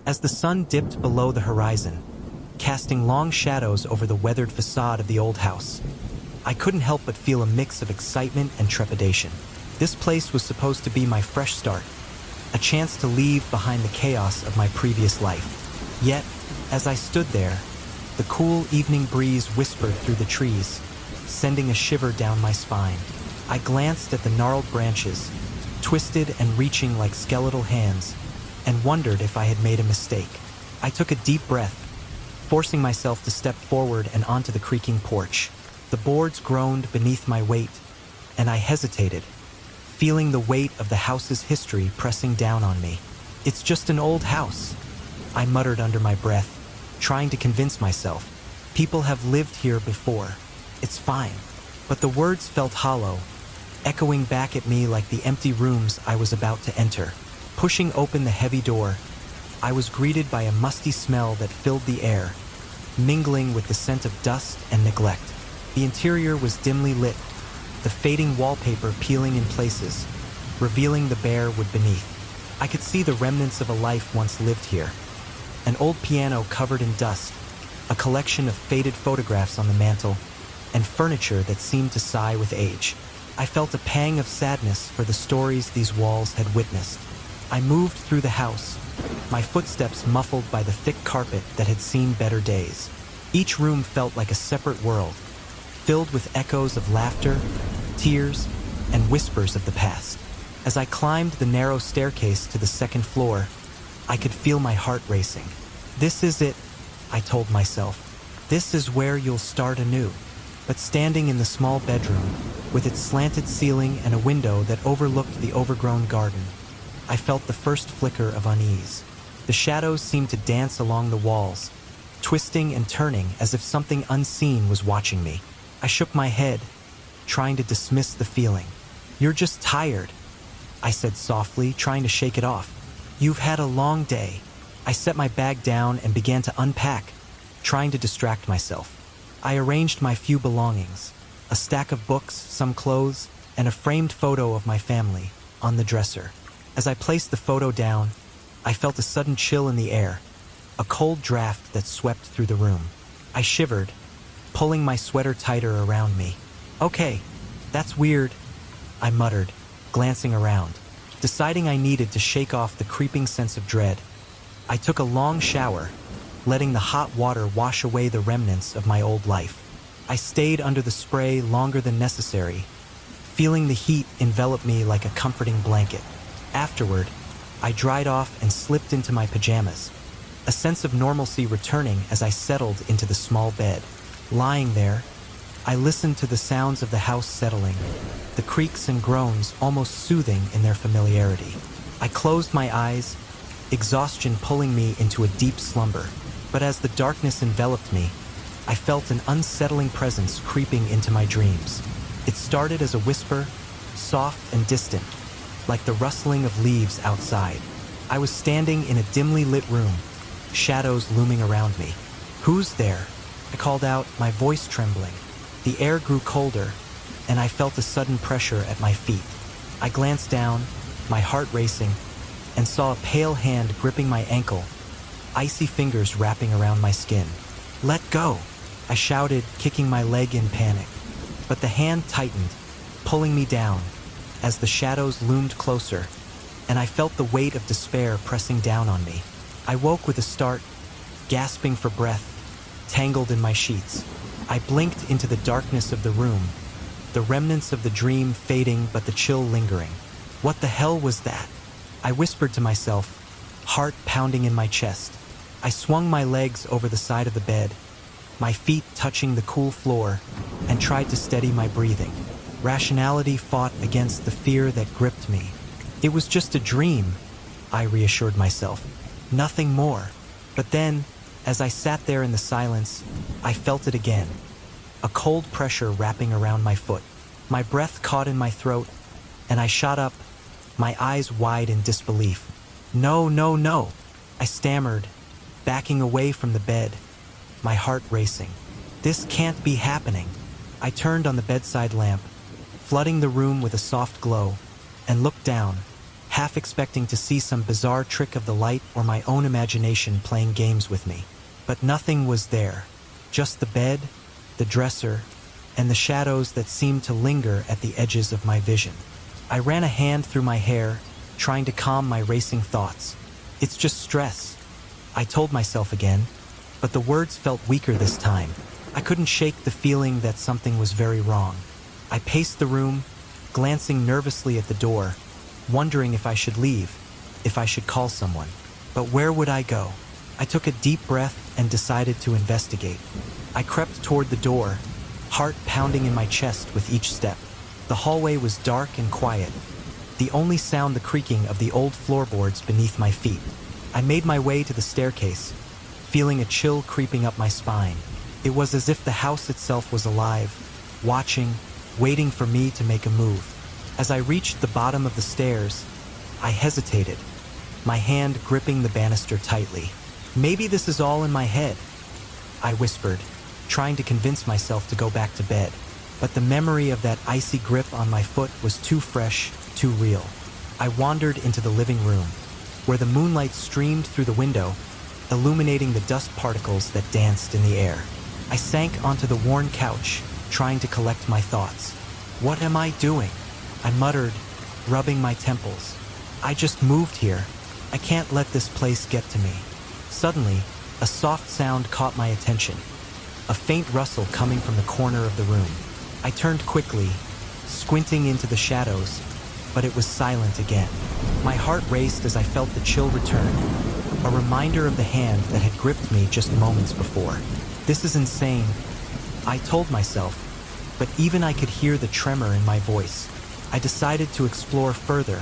As the sun dipped below the horizon, casting long shadows over the weathered facade of the old house, I couldn't help but feel a mix of excitement and trepidation. This place was supposed to be my fresh start, a chance to leave behind the chaos of my previous life. Yet, as I stood there, the cool evening breeze whispered through the trees, sending a shiver down my spine. I glanced at the gnarled branches, twisted and reaching like skeletal hands, and wondered if I had made a mistake. I took a deep breath, forcing myself to step forward and onto the creaking porch. The boards groaned beneath my weight, and I hesitated, feeling the weight of the house's history pressing down on me. "It's just an old house," I muttered under my breath, trying to convince myself. "People have lived here before. It's fine." But the words felt hollow, echoing back at me like the empty rooms I was about to enter. Pushing open the heavy door, I was greeted by a musty smell that filled the air, mingling with the scent of dust and neglect. The interior was dimly lit, the fading wallpaper peeling in places, revealing the bare wood beneath. I could see the remnants of a life once lived here. An old piano covered in dust, a collection of faded photographs on the mantel, and furniture that seemed to sigh with age. I felt a pang of sadness for the stories these walls had witnessed. I moved through the house, my footsteps muffled by the thick carpet that had seen better days. Each room felt like a separate world, filled with echoes of laughter, tears, and whispers of the past. As I climbed the narrow staircase to the second floor, I could feel my heart racing. "This is it," I told myself. "This is where you'll start anew." But standing in the small bedroom, with its slanted ceiling and a window that overlooked the overgrown garden, I felt the first flicker of unease. The shadows seemed to dance along the walls, twisting and turning as if something unseen was watching me. I shook my head, trying to dismiss the feeling. "You're just tired," I said softly, trying to shake it off. "You've had a long day." I set my bag down and began to unpack, trying to distract myself. I arranged my few belongings, a stack of books, some clothes, and a framed photo of my family, on the dresser. As I placed the photo down, I felt a sudden chill in the air, a cold draft that swept through the room. I shivered, pulling my sweater tighter around me. "Okay, that's weird," I muttered, glancing around. Deciding I needed to shake off the creeping sense of dread, I took a long shower, letting the hot water wash away the remnants of my old life. I stayed under the spray longer than necessary, feeling the heat envelop me like a comforting blanket. Afterward, I dried off and slipped into my pajamas, a sense of normalcy returning as I settled into the small bed. Lying there, I listened to the sounds of the house settling, the creaks and groans almost soothing in their familiarity. I closed my eyes, exhaustion pulling me into a deep slumber. But as the darkness enveloped me, I felt an unsettling presence creeping into my dreams. It started as a whisper, soft and distant, like the rustling of leaves outside. I was standing in a dimly lit room, shadows looming around me. "Who's there?" I called out, my voice trembling. The air grew colder, and I felt a sudden pressure at my feet. I glanced down, my heart racing, and saw a pale hand gripping my ankle, icy fingers wrapping around my skin. "Let go!" I shouted, kicking my leg in panic. But the hand tightened, pulling me down, as the shadows loomed closer, and I felt the weight of despair pressing down on me. I woke with a start, gasping for breath, tangled in my sheets. I blinked into the darkness of the room, the remnants of the dream fading but the chill lingering. What the hell was that? I whispered to myself, heart pounding in my chest. I swung my legs over the side of the bed, my feet touching the cool floor, and tried to steady my breathing. Rationality fought against the fear that gripped me. It was just a dream, I reassured myself. Nothing more. But then, as I sat there in the silence, I felt it again. A cold pressure wrapping around my foot. My breath caught in my throat, and I shot up, my eyes wide in disbelief. "No, no, no," I stammered, backing away from the bed, my heart racing. "This can't be happening." I turned on the bedside lamp, flooding the room with a soft glow, and looked down, half expecting to see some bizarre trick of the light or my own imagination playing games with me. But nothing was there. Just the bed, the dresser, and the shadows that seemed to linger at the edges of my vision. I ran a hand through my hair, trying to calm my racing thoughts. It's just stress, I told myself again, but the words felt weaker this time. I couldn't shake the feeling that something was very wrong. I paced the room, glancing nervously at the door, wondering if I should leave, if I should call someone. But where would I go? I took a deep breath and decided to investigate. I crept toward the door, heart pounding in my chest with each step. The hallway was dark and quiet, the only sound the creaking of the old floorboards beneath my feet. I made my way to the staircase, feeling a chill creeping up my spine. It was as if the house itself was alive, watching, waiting for me to make a move. As I reached the bottom of the stairs, I hesitated, my hand gripping the banister tightly. Maybe this is all in my head, I whispered, trying to convince myself to go back to bed. But the memory of that icy grip on my foot was too fresh, too real. I wandered into the living room, where the moonlight streamed through the window, illuminating the dust particles that danced in the air. I sank onto the worn couch, trying to collect my thoughts. What am I doing? I muttered, rubbing my temples. I just moved here. I can't let this place get to me. Suddenly, a soft sound caught my attention, a faint rustle coming from the corner of the room. I turned quickly, squinting into the shadows, but it was silent again. My heart raced as I felt the chill return, a reminder of the hand that had gripped me just moments before. This is insane, I told myself, but even I could hear the tremor in my voice. I decided to explore further,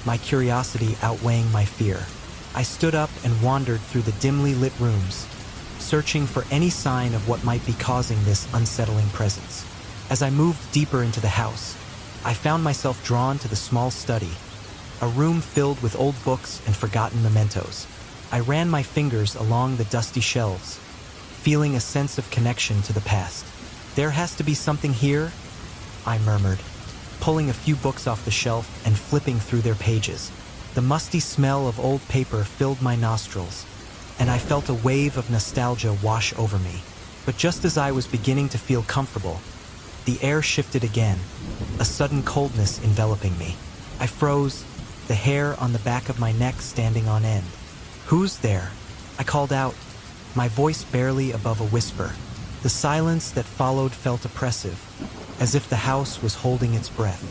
my curiosity outweighing my fear. I stood up and wandered through the dimly lit rooms, searching for any sign of what might be causing this unsettling presence. As I moved deeper into the house, I found myself drawn to the small study, a room filled with old books and forgotten mementos. I ran my fingers along the dusty shelves, feeling a sense of connection to the past. There has to be something here, I murmured, pulling a few books off the shelf and flipping through their pages. The musty smell of old paper filled my nostrils, and I felt a wave of nostalgia wash over me. But just as I was beginning to feel comfortable, the air shifted again, a sudden coldness enveloping me. I froze, the hair on the back of my neck standing on end. "Who's there?" I called out, my voice barely above a whisper. The silence that followed felt oppressive, as if the house was holding its breath.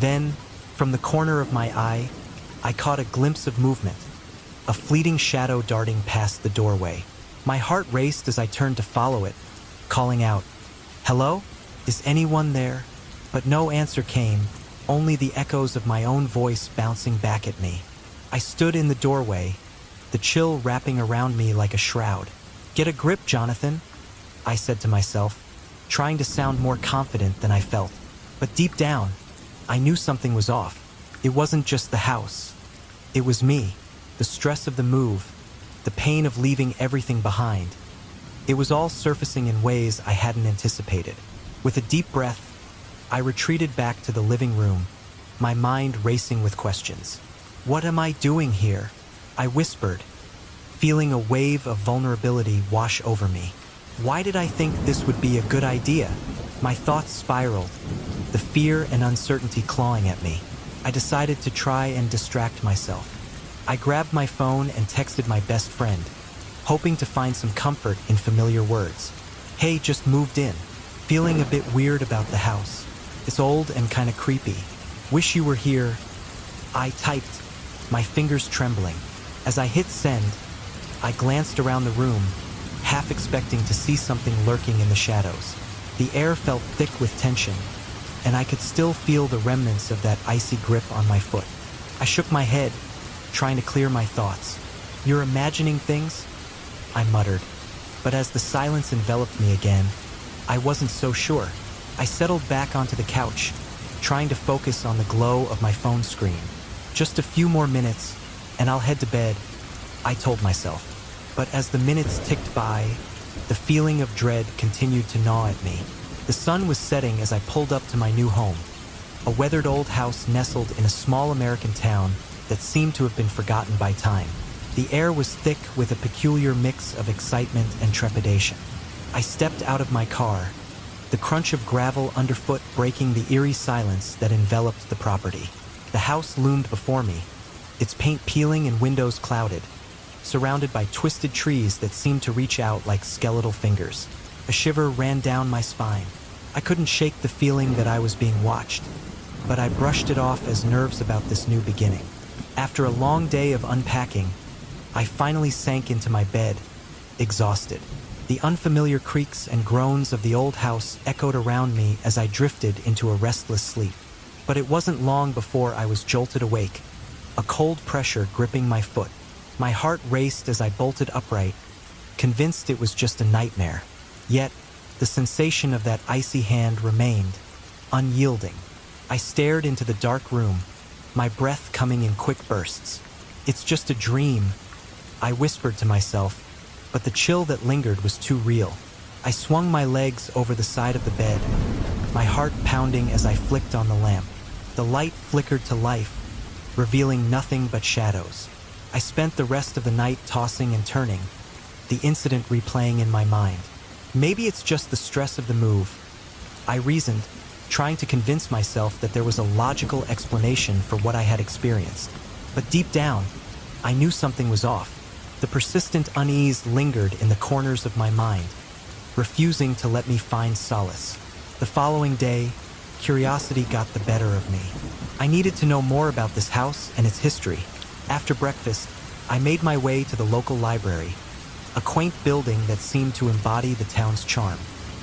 Then, from the corner of my eye, I caught a glimpse of movement, a fleeting shadow darting past the doorway. My heart raced as I turned to follow it, calling out, "Hello? Is anyone there?" But no answer came, only the echoes of my own voice bouncing back at me. I stood in the doorway, the chill wrapping around me like a shroud. "Get a grip, Jonathan," I said to myself, trying to sound more confident than I felt. But deep down, I knew something was off. It wasn't just the house. It was me, the stress of the move, the pain of leaving everything behind. It was all surfacing in ways I hadn't anticipated. With a deep breath, I retreated back to the living room, my mind racing with questions. "What am I doing here?" I whispered, feeling a wave of vulnerability wash over me. Why did I think this would be a good idea? My thoughts spiraled, the fear and uncertainty clawing at me. I decided to try and distract myself. I grabbed my phone and texted my best friend, hoping to find some comfort in familiar words. "Hey, just moved in. Feeling a bit weird about the house. It's old and kinda creepy. Wish you were here." I typed, my fingers trembling. As I hit send, I glanced around the room, half expecting to see something lurking in the shadows. The air felt thick with tension, and I could still feel the remnants of that icy grip on my foot. I shook my head, trying to clear my thoughts. "You're imagining things?" I muttered. But as the silence enveloped me again, I wasn't so sure. I settled back onto the couch, trying to focus on the glow of my phone screen. "Just a few more minutes, and I'll head to bed," I told myself. But as the minutes ticked by, the feeling of dread continued to gnaw at me. The sun was setting as I pulled up to my new home, a weathered old house nestled in a small American town that seemed to have been forgotten by time. The air was thick with a peculiar mix of excitement and trepidation. I stepped out of my car, the crunch of gravel underfoot breaking the eerie silence that enveloped the property. The house loomed before me, its paint peeling and windows clouded, surrounded by twisted trees that seemed to reach out like skeletal fingers. A shiver ran down my spine. I couldn't shake the feeling that I was being watched, but I brushed it off as nerves about this new beginning. After a long day of unpacking, I finally sank into my bed, exhausted. The unfamiliar creaks and groans of the old house echoed around me as I drifted into a restless sleep. But it wasn't long before I was jolted awake, a cold pressure gripping my foot. My heart raced as I bolted upright, convinced it was just a nightmare. Yet, the sensation of that icy hand remained, unyielding. I stared into the dark room, my breath coming in quick bursts. "It's just a dream," I whispered to myself, but the chill that lingered was too real. I swung my legs over the side of the bed, my heart pounding as I flicked on the lamp. The light flickered to life, revealing nothing but shadows. I spent the rest of the night tossing and turning, the incident replaying in my mind. Maybe it's just the stress of the move, I reasoned, trying to convince myself that there was a logical explanation for what I had experienced. But deep down, I knew something was off. The persistent unease lingered in the corners of my mind, refusing to let me find solace. The following day, curiosity got the better of me. I needed to know more about this house and its history. After breakfast, I made my way to the local library, a quaint building that seemed to embody the town's charm.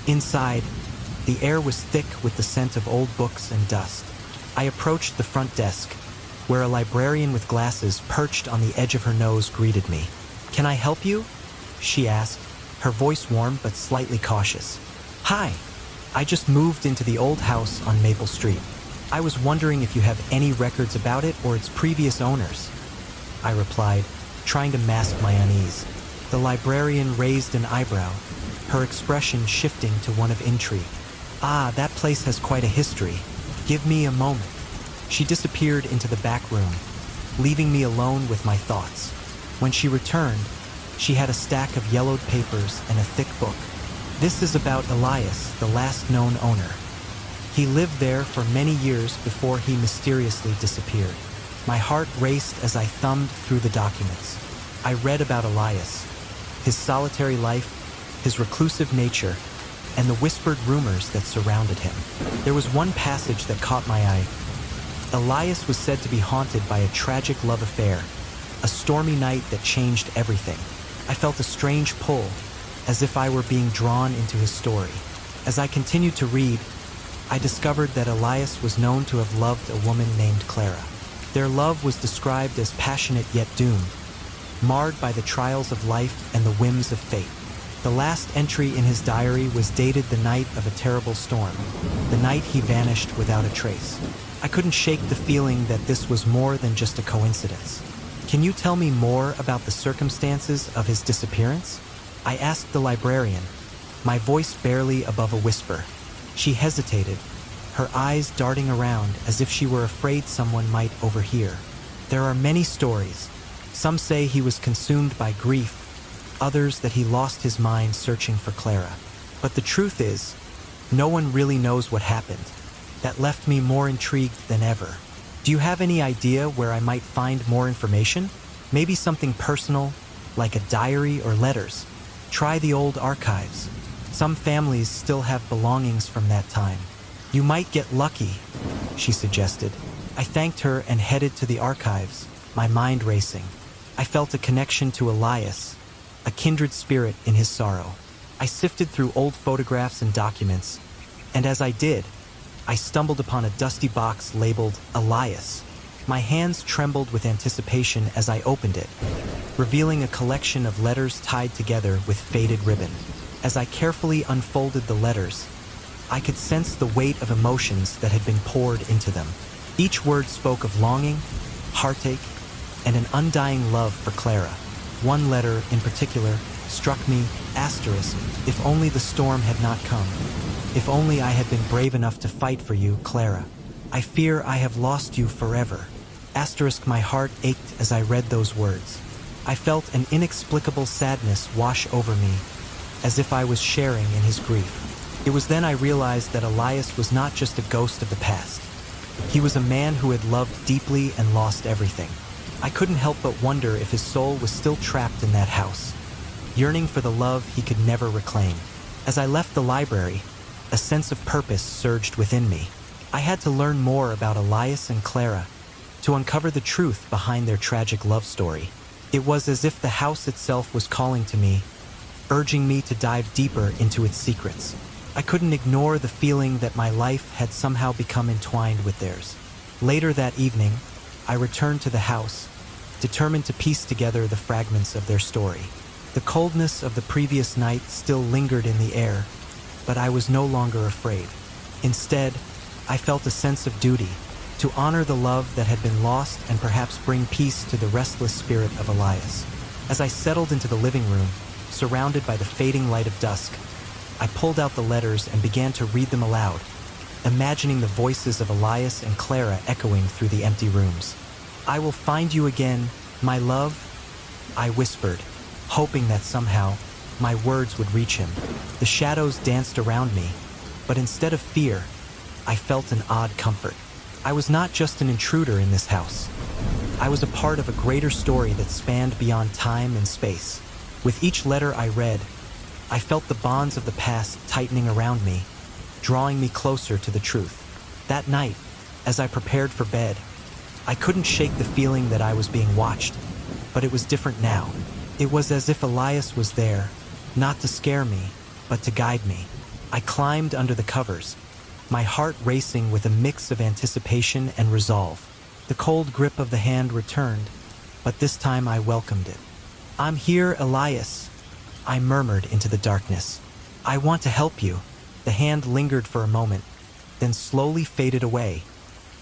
Inside, the air was thick with the scent of old books and dust. I approached the front desk, where a librarian with glasses perched on the edge of her nose greeted me. "Can I help you?" she asked, her voice warm but slightly cautious. "Hi, I just moved into the old house on Maple Street. I was wondering if you have any records about it or its previous owners," I replied, trying to mask my unease. The librarian raised an eyebrow, her expression shifting to one of intrigue. "Ah, that place has quite a history. Give me a moment." She disappeared into the back room, leaving me alone with my thoughts. When she returned, she had a stack of yellowed papers and a thick book. "This is about Elias, the last known owner. He lived there for many years before he mysteriously disappeared." My heart raced as I thumbed through the documents. I read about Elias, his solitary life, his reclusive nature, and the whispered rumors that surrounded him. There was one passage that caught my eye. Elias was said to be haunted by a tragic love affair, a stormy night that changed everything. I felt a strange pull, as if I were being drawn into his story. As I continued to read, I discovered that Elias was known to have loved a woman named Clara. Their love was described as passionate yet doomed, marred by the trials of life and the whims of fate. The last entry in his diary was dated the night of a terrible storm, the night he vanished without a trace. I couldn't shake the feeling that this was more than just a coincidence. "Can you tell me more about the circumstances of his disappearance?" I asked the librarian, my voice barely above a whisper. She hesitated, her eyes darting around as if she were afraid someone might overhear. "There are many stories. Some say he was consumed by grief, others that he lost his mind searching for Clara. But the truth is, no one really knows what happened." That left me more intrigued than ever. "Do you have any idea where I might find more information? Maybe something personal, like a diary or letters? Try the old archives. Some families still have belongings from that time. You might get lucky," she suggested. I thanked her and headed to the archives, my mind racing. I felt a connection to Elias, a kindred spirit in his sorrow. I sifted through old photographs and documents, and as I did, I stumbled upon a dusty box labeled Elias. My hands trembled with anticipation as I opened it, revealing a collection of letters tied together with faded ribbon. As I carefully unfolded the letters, I could sense the weight of emotions that had been poured into them. Each word spoke of longing, heartache, and an undying love for Clara. One letter in particular struck me, asterisk, "If only the storm had not come. If only I had been brave enough to fight for you, Clara. I fear I have lost you forever." Asterisk, my heart ached as I read those words. I felt an inexplicable sadness wash over me, as if I was sharing in his grief. It was then I realized that Elias was not just a ghost of the past. He was a man who had loved deeply and lost everything. I couldn't help but wonder if his soul was still trapped in that house, yearning for the love he could never reclaim. As I left the library, a sense of purpose surged within me. I had to learn more about Elias and Clara, to uncover the truth behind their tragic love story. It was as if the house itself was calling to me, urging me to dive deeper into its secrets. I couldn't ignore the feeling that my life had somehow become entwined with theirs. Later that evening, I returned to the house, determined to piece together the fragments of their story. The coldness of the previous night still lingered in the air, but I was no longer afraid. Instead, I felt a sense of duty, to honor the love that had been lost and perhaps bring peace to the restless spirit of Elias. As I settled into the living room, surrounded by the fading light of dusk, I pulled out the letters and began to read them aloud, imagining the voices of Elias and Clara echoing through the empty rooms. "I will find you again, my love," I whispered, hoping that somehow my words would reach him. The shadows danced around me, but instead of fear, I felt an odd comfort. I was not just an intruder in this house. I was a part of a greater story that spanned beyond time and space. With each letter I read, I felt the bonds of the past tightening around me, drawing me closer to the truth. That night, as I prepared for bed, I couldn't shake the feeling that I was being watched, but it was different now. It was as if Elias was there, not to scare me, but to guide me. I climbed under the covers, my heart racing with a mix of anticipation and resolve. The cold grip of the hand returned, but this time I welcomed it. "I'm here, Elias," I murmured into the darkness. "I want to help you." The hand lingered for a moment, then slowly faded away,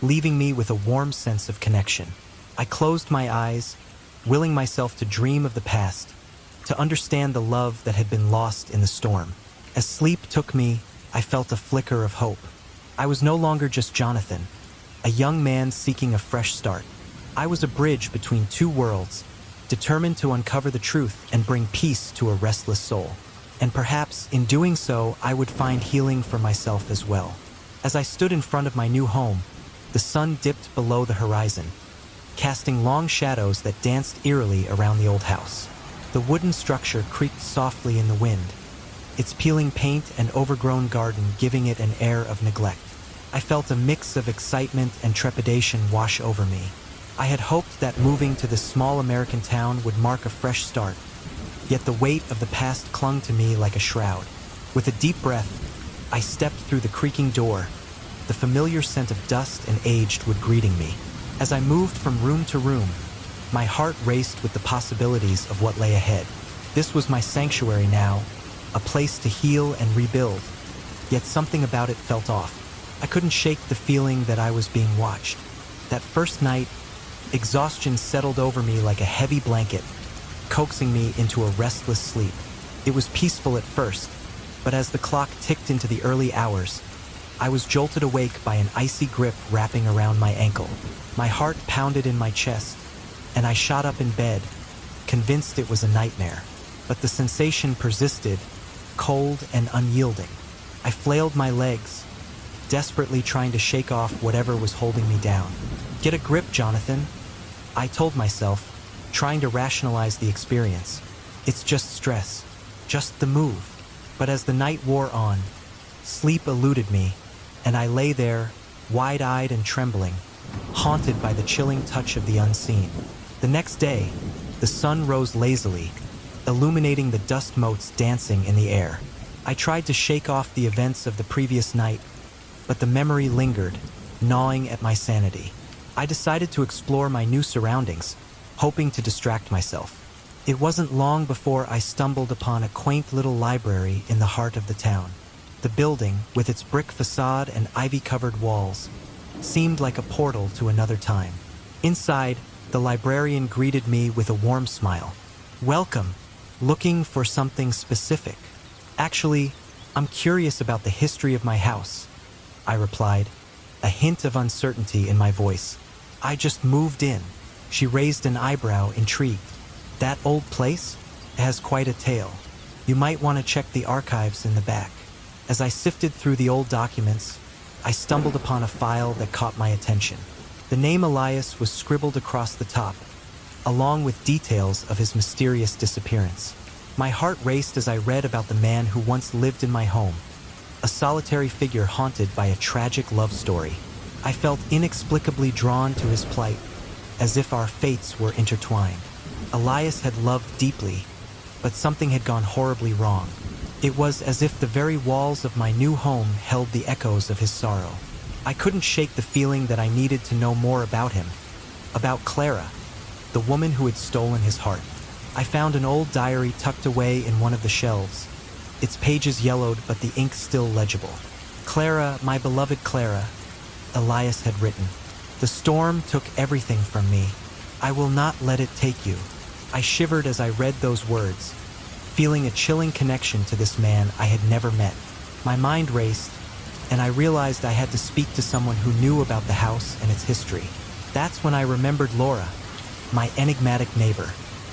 leaving me with a warm sense of connection. I closed my eyes, willing myself to dream of the past, to understand the love that had been lost in the storm. As sleep took me, I felt a flicker of hope. I was no longer just Jonathan, a young man seeking a fresh start. I was a bridge between two worlds, determined to uncover the truth and bring peace to a restless soul. And perhaps, in doing so, I would find healing for myself as well. As I stood in front of my new home, the sun dipped below the horizon, casting long shadows that danced eerily around the old house. The wooden structure creaked softly in the wind, its peeling paint and overgrown garden giving it an air of neglect. I felt a mix of excitement and trepidation wash over me. I had hoped that moving to this small American town would mark a fresh start, yet the weight of the past clung to me like a shroud. With a deep breath, I stepped through the creaking door, the familiar scent of dust and aged greeting me. As I moved from room to room, my heart raced with the possibilities of what lay ahead. This was my sanctuary now, a place to heal and rebuild, yet something about it felt off. I couldn't shake the feeling that I was being watched. That first night, exhaustion settled over me like a heavy blanket, coaxing me into a restless sleep. It was peaceful at first, but as the clock ticked into the early hours, I was jolted awake by an icy grip wrapping around my ankle. My heart pounded in my chest, and I shot up in bed, convinced it was a nightmare. But the sensation persisted, cold and unyielding. I flailed my legs, desperately trying to shake off whatever was holding me down. "Get a grip, Jonathan," I told myself, trying to rationalize the experience. "It's just stress, just the move." But as the night wore on, sleep eluded me, and I lay there, wide-eyed and trembling, haunted by the chilling touch of the unseen. The next day, the sun rose lazily, illuminating the dust motes dancing in the air. I tried to shake off the events of the previous night, but the memory lingered, gnawing at my sanity. I decided to explore my new surroundings, hoping to distract myself. It wasn't long before I stumbled upon a quaint little library in the heart of the town. The building, with its brick facade and ivy-covered walls, seemed like a portal to another time. Inside, the librarian greeted me with a warm smile. "Welcome. Looking for something specific?" "Actually, I'm curious about the history of my house," I replied, a hint of uncertainty in my voice. I just moved in. She raised an eyebrow, intrigued. That old place? It has quite a tale. You might want to check the archives in the back. As I sifted through the old documents, I stumbled upon a file that caught my attention. The name Elias was scribbled across the top, along with details of his mysterious disappearance. My heart raced as I read about the man who once lived in my home, a solitary figure haunted by a tragic love story. I felt inexplicably drawn to his plight, as if our fates were intertwined. Elias had loved deeply, but something had gone horribly wrong. It was as if the very walls of my new home held the echoes of his sorrow. I couldn't shake the feeling that I needed to know more about him, about Clara, the woman who had stolen his heart. I found an old diary tucked away in one of the shelves, its pages yellowed but the ink still legible. Clara, my beloved Clara, Elias had written. The storm took everything from me. I will not let it take you. I shivered as I read those words, feeling a chilling connection to this man I had never met. My mind raced, and I realized I had to speak to someone who knew about the house and its history. That's when I remembered Laura, my enigmatic neighbor.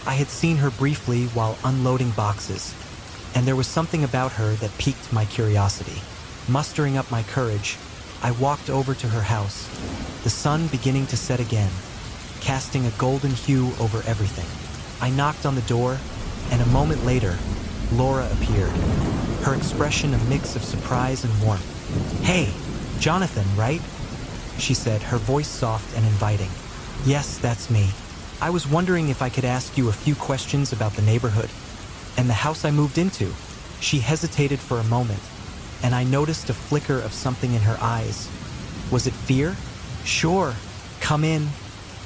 I had seen her briefly while unloading boxes, and there was something about her that piqued my curiosity. Mustering up my courage, I walked over to her house, the sun beginning to set again, casting a golden hue over everything. I knocked on the door, and a moment later, Laura appeared, her expression a mix of surprise and warmth. "Hey, Jonathan, right?" she said, her voice soft and inviting. "Yes, that's me. I was wondering if I could ask you a few questions about the neighborhood and the house I moved into." She hesitated for a moment, and I noticed a flicker of something in her eyes. Was it fear? "Sure, come in,"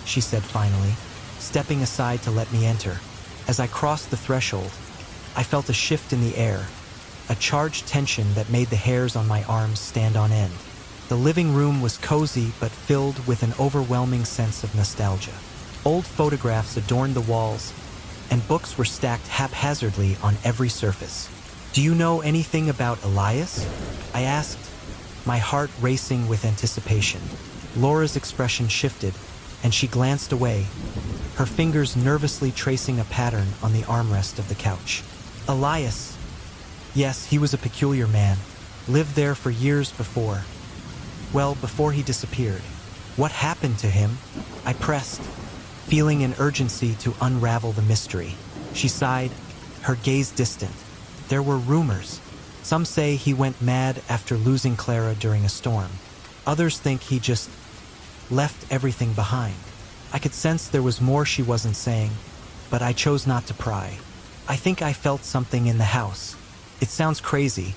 she said finally, stepping aside to let me enter. As I crossed the threshold, I felt a shift in the air, a charged tension that made the hairs on my arms stand on end. The living room was cozy but filled with an overwhelming sense of nostalgia. Old photographs adorned the walls, and books were stacked haphazardly on every surface. "Do you know anything about Elias?" I asked, my heart racing with anticipation. Laura's expression shifted, and she glanced away, her fingers nervously tracing a pattern on the armrest of the couch. "Elias. Yes, he was a peculiar man. Lived there for years before. Well, before he disappeared. What happened to him?" I pressed, feeling an urgency to unravel the mystery. She sighed, her gaze distant. "There were rumors. Some say he went mad after losing Clara during a storm. Others think he just left everything behind." I could sense there was more she wasn't saying, but I chose not to pry. "I think I felt something in the house. It sounds crazy,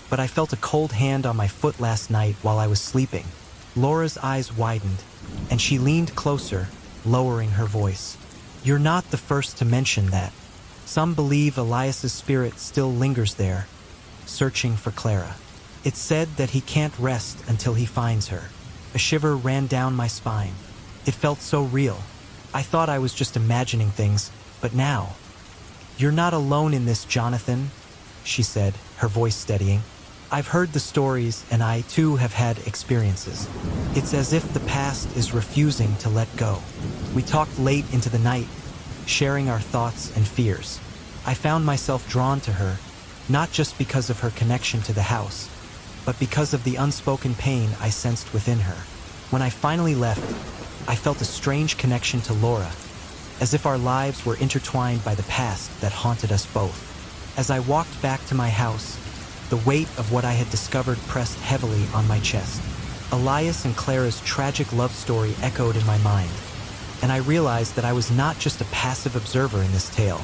but I felt a cold hand on my foot last night while I was sleeping." Laura's eyes widened, and she leaned closer, lowering her voice. "You're not the first to mention that. Some believe Elias's spirit still lingers there, searching for Clara. It's said that he can't rest until he finds her." A shiver ran down my spine. It felt so real. I thought I was just imagining things, but now... "You're not alone in this, Jonathan," she said, her voice steadying. "I've heard the stories, and I too have had experiences. It's as if the past is refusing to let go." We talked late into the night, sharing our thoughts and fears. I found myself drawn to her, not just because of her connection to the house, but because of the unspoken pain I sensed within her. When I finally left, I felt a strange connection to Laura, as if our lives were intertwined by the past that haunted us both. As I walked back to my house, the weight of what I had discovered pressed heavily on my chest. Elias and Clara's tragic love story echoed in my mind, and I realized that I was not just a passive observer in this tale.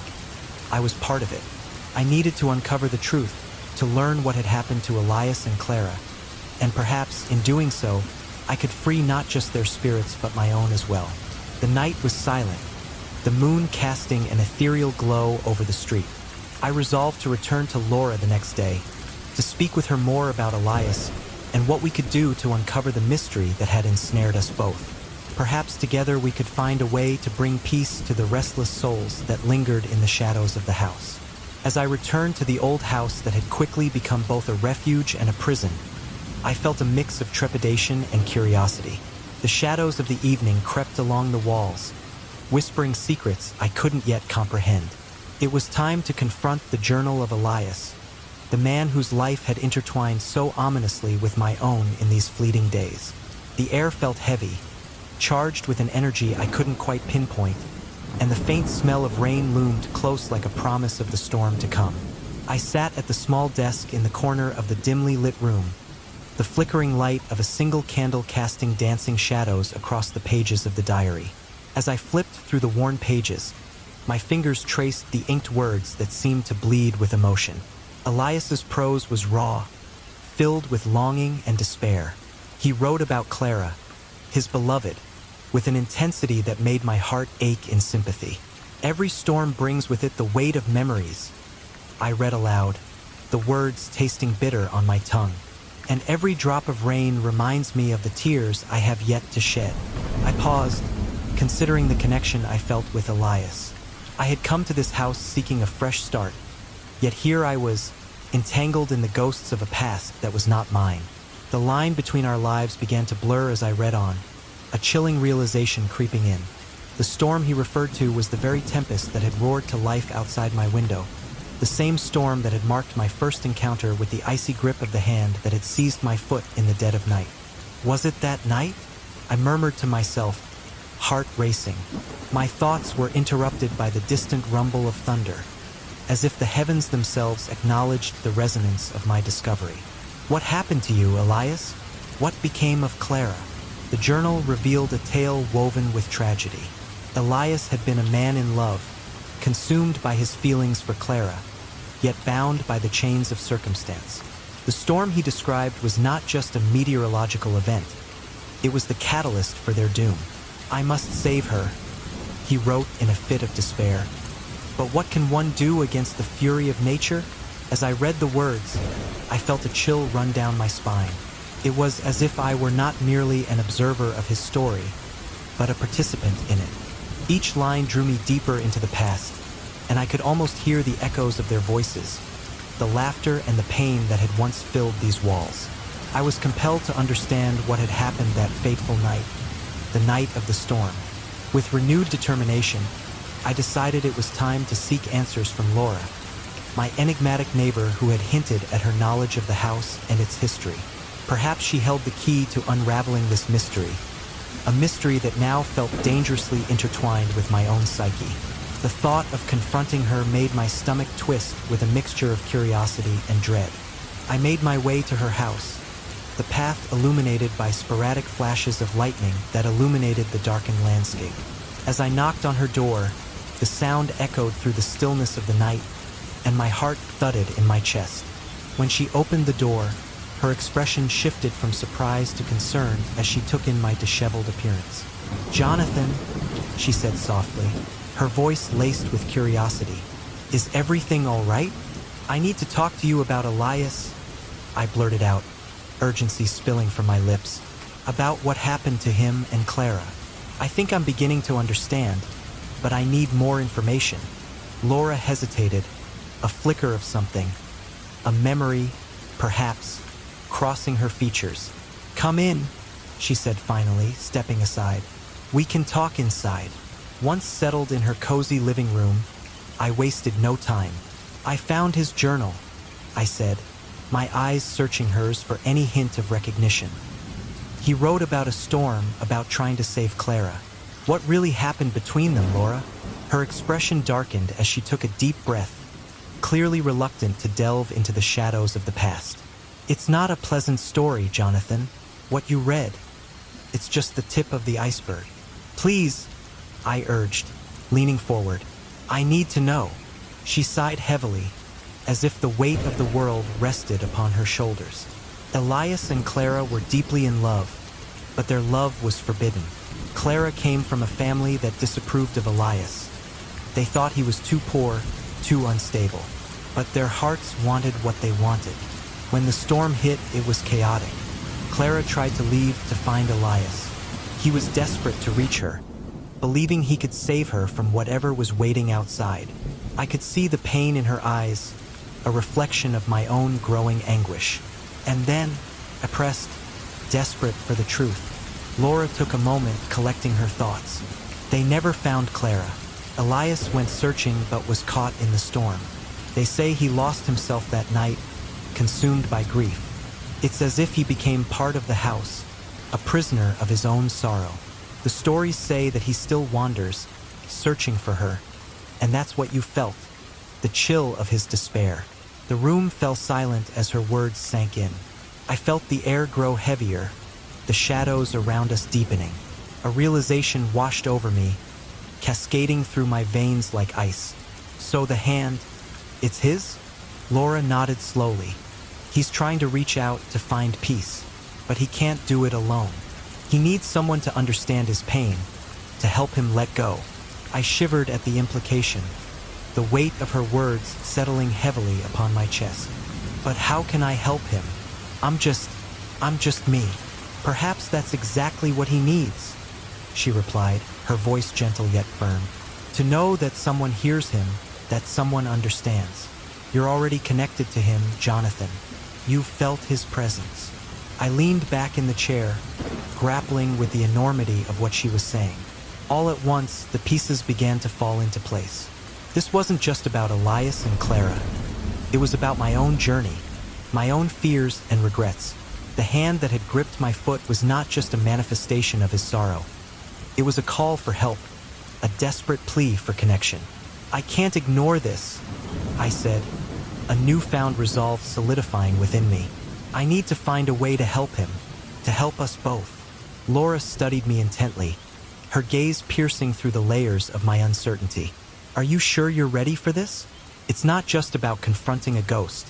I was part of it. I needed to uncover the truth, to learn what had happened to Elias and Clara, and perhaps, in doing so, I could free not just their spirits but my own as well. The night was silent, the moon casting an ethereal glow over the street. I resolved to return to Laura the next day, to speak with her more about Elias and what we could do to uncover the mystery that had ensnared us both. Perhaps together we could find a way to bring peace to the restless souls that lingered in the shadows of the house. As I returned to the old house that had quickly become both a refuge and a prison, I felt a mix of trepidation and curiosity. The shadows of the evening crept along the walls, whispering secrets I couldn't yet comprehend. It was time to confront the journal of Elias, the man whose life had intertwined so ominously with my own in these fleeting days. The air felt heavy, charged with an energy I couldn't quite pinpoint, and the faint smell of rain loomed close like a promise of the storm to come. I sat at the small desk in the corner of the dimly lit room, the flickering light of a single candle casting dancing shadows across the pages of the diary. As I flipped through the worn pages, my fingers traced the inked words that seemed to bleed with emotion. Elias's prose was raw, filled with longing and despair. He wrote about Clara, his beloved, with an intensity that made my heart ache in sympathy. Every storm brings with it the weight of memories, I read aloud, the words tasting bitter on my tongue. And every drop of rain reminds me of the tears I have yet to shed. I paused, considering the connection I felt with Elias. I had come to this house seeking a fresh start, yet here I was, entangled in the ghosts of a past that was not mine. The line between our lives began to blur as I read on, a chilling realization creeping in. The storm he referred to was the very tempest that had roared to life outside my window, the same storm that had marked my first encounter with the icy grip of the hand that had seized my foot in the dead of night. Was it that night? I murmured to myself, heart racing. My thoughts were interrupted by the distant rumble of thunder, as if the heavens themselves acknowledged the resonance of my discovery. What happened to you, Elias? What became of Clara? The journal revealed a tale woven with tragedy. Elias had been a man in love, consumed by his feelings for Clara, yet bound by the chains of circumstance. The storm he described was not just a meteorological event. It was the catalyst for their doom. I must save her, he wrote in a fit of despair. But what can one do against the fury of nature? As I read the words, I felt a chill run down my spine. It was as if I were not merely an observer of his story, but a participant in it. Each line drew me deeper into the past, and I could almost hear the echoes of their voices, the laughter and the pain that had once filled these walls. I was compelled to understand what had happened that fateful night, the night of the storm. With renewed determination, I decided it was time to seek answers from Laura, my enigmatic neighbor who had hinted at her knowledge of the house and its history. Perhaps she held the key to unraveling this mystery, a mystery that now felt dangerously intertwined with my own psyche. The thought of confronting her made my stomach twist with a mixture of curiosity and dread. I made my way to her house, the path illuminated by sporadic flashes of lightning that illuminated the darkened landscape. As I knocked on her door, the sound echoed through the stillness of the night, and my heart thudded in my chest. When she opened the door, her expression shifted from surprise to concern as she took in my disheveled appearance. "Jonathan," she said softly, her voice laced with curiosity. "Is everything all right? I need to talk to you about Elias," I blurted out, urgency spilling from my lips. "About what happened to him and Clara. I think I'm beginning to understand, but I need more information." Laura hesitated, a flicker of something, a memory, perhaps, crossing her features. "Come in," she said finally, stepping aside. "We can talk inside." Once settled in her cozy living room, I wasted no time. "I found his journal," I said, my eyes searching hers for any hint of recognition. "He wrote about a storm, about trying to save Clara. What really happened between them, Laura?" Her expression darkened as she took a deep breath, clearly reluctant to delve into the shadows of the past. "It's not a pleasant story, Jonathan, what you read. It's just the tip of the iceberg. Please," I urged, leaning forward. "I need to know." She sighed heavily, as if the weight of the world rested upon her shoulders. Elias and Clara were deeply in love, but their love was forbidden. Clara came from a family that disapproved of Elias. They thought he was too poor, too unstable. But their hearts wanted what they wanted. When the storm hit, it was chaotic. Clara tried to leave to find Elias. He was desperate to reach her, believing he could save her from whatever was waiting outside. I could see the pain in her eyes, a reflection of my own growing anguish. And then, I pressed, desperate for the truth. Laura took a moment collecting her thoughts. They never found Clara. Elias went searching but was caught in the storm. They say he lost himself that night, consumed by grief. It's as if he became part of the house, a prisoner of his own sorrow. The stories say that he still wanders, searching for her. And that's what you felt, the chill of his despair. The room fell silent as her words sank in. I felt the air grow heavier, the shadows around us deepening. A realization washed over me, cascading through my veins like ice. So the hand, it's his? Laura nodded slowly. He's trying to reach out to find peace, but he can't do it alone. He needs someone to understand his pain, to help him let go. I shivered at the implication, the weight of her words settling heavily upon my chest. But how can I help him? I'm just me. Perhaps that's exactly what he needs, she replied, her voice gentle yet firm. To know that someone hears him, that someone understands. You're already connected to him, Jonathan. You felt his presence. I leaned back in the chair, grappling with the enormity of what she was saying. All at once, the pieces began to fall into place. This wasn't just about Elias and Clara. It was about my own journey, my own fears and regrets. The hand that had gripped my foot was not just a manifestation of his sorrow. It was a call for help, a desperate plea for connection. I can't ignore this, I said, a newfound resolve solidifying within me. I need to find a way to help him, to help us both. Laura studied me intently, her gaze piercing through the layers of my uncertainty. Are you sure you're ready for this? It's not just about confronting a ghost.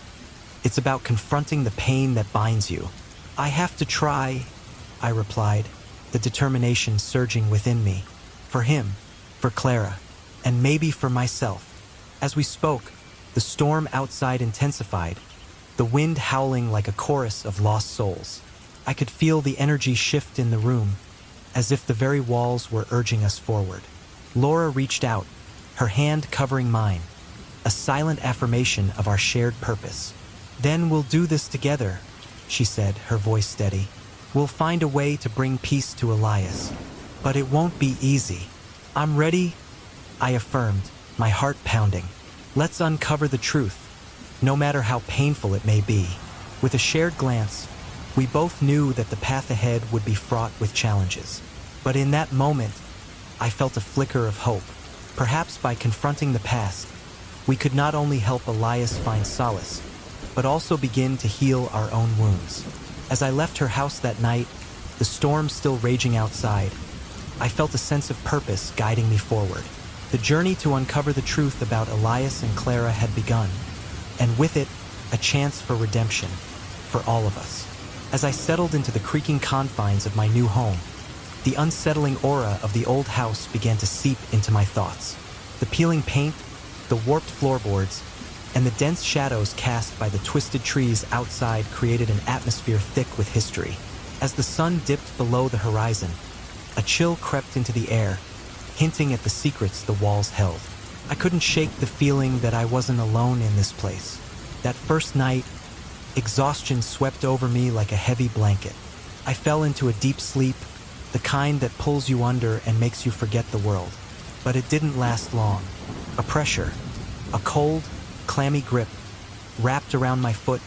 It's about confronting the pain that binds you. I have to try, I replied, the determination surging within me. For him, for Clara, and maybe for myself. As we spoke, the storm outside intensified, the wind howling like a chorus of lost souls. I could feel the energy shift in the room, as if the very walls were urging us forward. Laura reached out, her hand covering mine, a silent affirmation of our shared purpose. Then we'll do this together, she said, her voice steady. We'll find a way to bring peace to Elias, but it won't be easy. I'm ready, I affirmed, my heart pounding. Let's uncover the truth, no matter how painful it may be. With a shared glance, we both knew that the path ahead would be fraught with challenges. But in that moment, I felt a flicker of hope. Perhaps by confronting the past, we could not only help Elias find solace, but also begin to heal our own wounds. As I left her house that night, the storm still raging outside, I felt a sense of purpose guiding me forward. The journey to uncover the truth about Elias and Clara had begun, and with it, a chance for redemption, for all of us. As I settled into the creaking confines of my new home, the unsettling aura of the old house began to seep into my thoughts. The peeling paint, the warped floorboards, and the dense shadows cast by the twisted trees outside created an atmosphere thick with history. As the sun dipped below the horizon, a chill crept into the air, hinting at the secrets the walls held. I couldn't shake the feeling that I wasn't alone in this place. That first night, exhaustion swept over me like a heavy blanket. I fell into a deep sleep, the kind that pulls you under and makes you forget the world. But it didn't last long. A pressure, a cold, clammy grip, wrapped around my foot,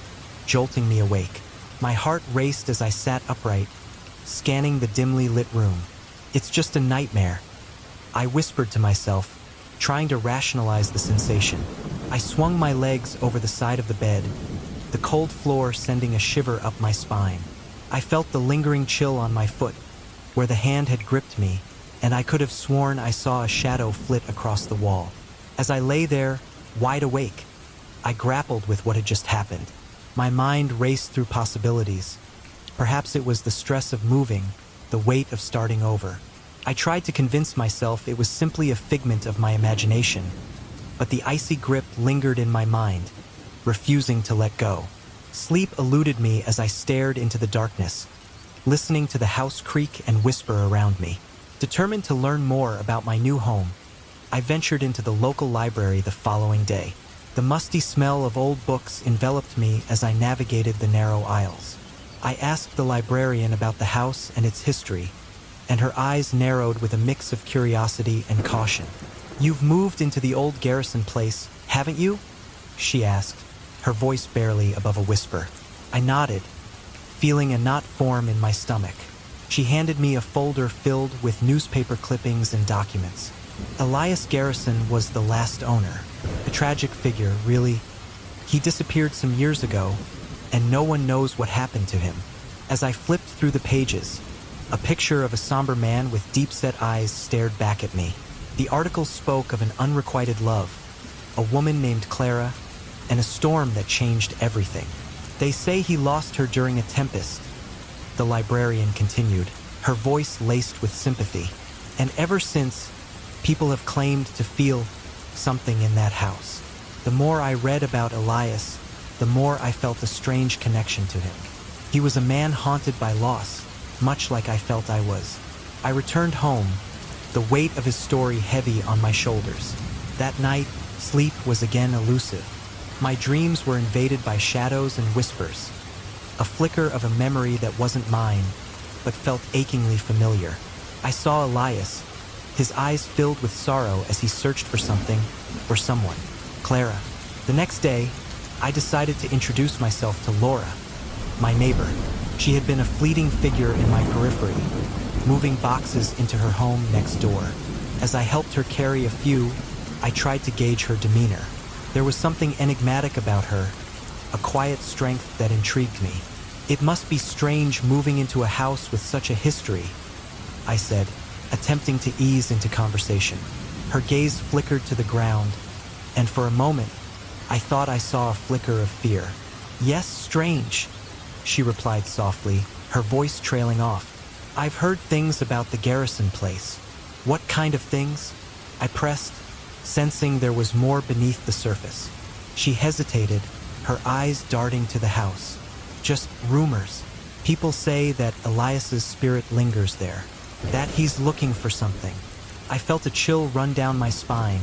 jolting me awake. My heart raced as I sat upright, scanning the dimly lit room. It's just a nightmare, I whispered to myself, trying to rationalize the sensation. I swung my legs over the side of the bed, the cold floor sending a shiver up my spine. I felt the lingering chill on my foot, where the hand had gripped me, and I could have sworn I saw a shadow flit across the wall. As I lay there, wide awake, I grappled with what had just happened. My mind raced through possibilities. Perhaps it was the stress of moving, the weight of starting over. I tried to convince myself it was simply a figment of my imagination, but the icy grip lingered in my mind, refusing to let go. Sleep eluded me as I stared into the darkness, listening to the house creak and whisper around me. Determined to learn more about my new home, I ventured into the local library the following day. The musty smell of old books enveloped me as I navigated the narrow aisles. I asked the librarian about the house and its history, and her eyes narrowed with a mix of curiosity and caution. "You've moved into the old Garrison place, haven't you?" she asked, her voice barely above a whisper. I nodded, feeling a knot form in my stomach. She handed me a folder filled with newspaper clippings and documents. Elias Garrison was the last owner. A tragic figure, really. He disappeared some years ago, and no one knows what happened to him. As I flipped through the pages, a picture of a somber man with deep-set eyes stared back at me. The article spoke of an unrequited love, a woman named Clara, and a storm that changed everything. "They say he lost her during a tempest," the librarian continued, her voice laced with sympathy. "And ever since, people have claimed to feel something in that house. The more I read about Elias, the more I felt a strange connection to him. He was a man haunted by loss, much like I felt I was." I returned home, the weight of his story heavy on my shoulders. That night, sleep was again elusive. My dreams were invaded by shadows and whispers, a flicker of a memory that wasn't mine, but felt achingly familiar. I saw Elias, his eyes filled with sorrow as he searched for something or someone. Clara. The next day, I decided to introduce myself to Laura, my neighbor. She had been a fleeting figure in my periphery, moving boxes into her home next door. As I helped her carry a few, I tried to gauge her demeanor. There was something enigmatic about her, a quiet strength that intrigued me. "It must be strange moving into a house with such a history," I said, attempting to ease into conversation. Her gaze flickered to the ground, and for a moment, I thought I saw a flicker of fear. "Yes, strange," she replied softly, her voice trailing off. "I've heard things about the Garrison place." "What kind of things?" I pressed, sensing there was more beneath the surface. She hesitated, her eyes darting to the house. "Just rumors. People say that Elias's spirit lingers there, that he's looking for something." I felt a chill run down my spine,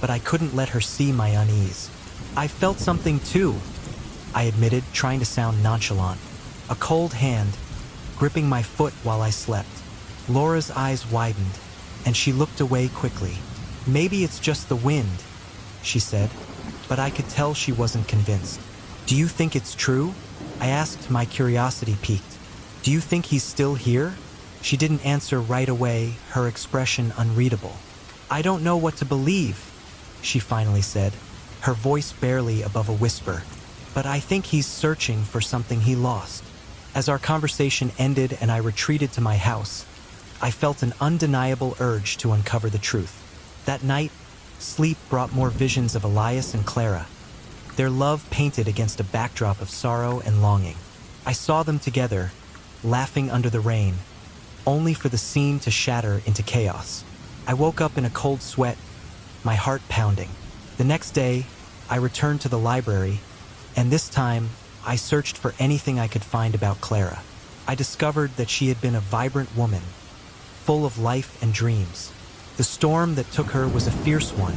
but I couldn't let her see my unease. "I felt something too," I admitted, trying to sound nonchalant. A cold hand, gripping my foot while I slept. Laura's eyes widened, and she looked away quickly. "Maybe it's just the wind," she said, but I could tell she wasn't convinced. "Do you think it's true?" I asked, my curiosity piqued. "Do you think he's still here?" She didn't answer right away, her expression unreadable. "I don't know what to believe," she finally said, her voice barely above a whisper. "But I think he's searching for something he lost." As our conversation ended and I retreated to my house, I felt an undeniable urge to uncover the truth. That night, sleep brought more visions of Elias and Clara, their love painted against a backdrop of sorrow and longing. I saw them together, laughing under the rain, only for the scene to shatter into chaos. I woke up in a cold sweat, my heart pounding. The next day, I returned to the library, and this time, I searched for anything I could find about Clara. I discovered that she had been a vibrant woman, full of life and dreams. The storm that took her was a fierce one,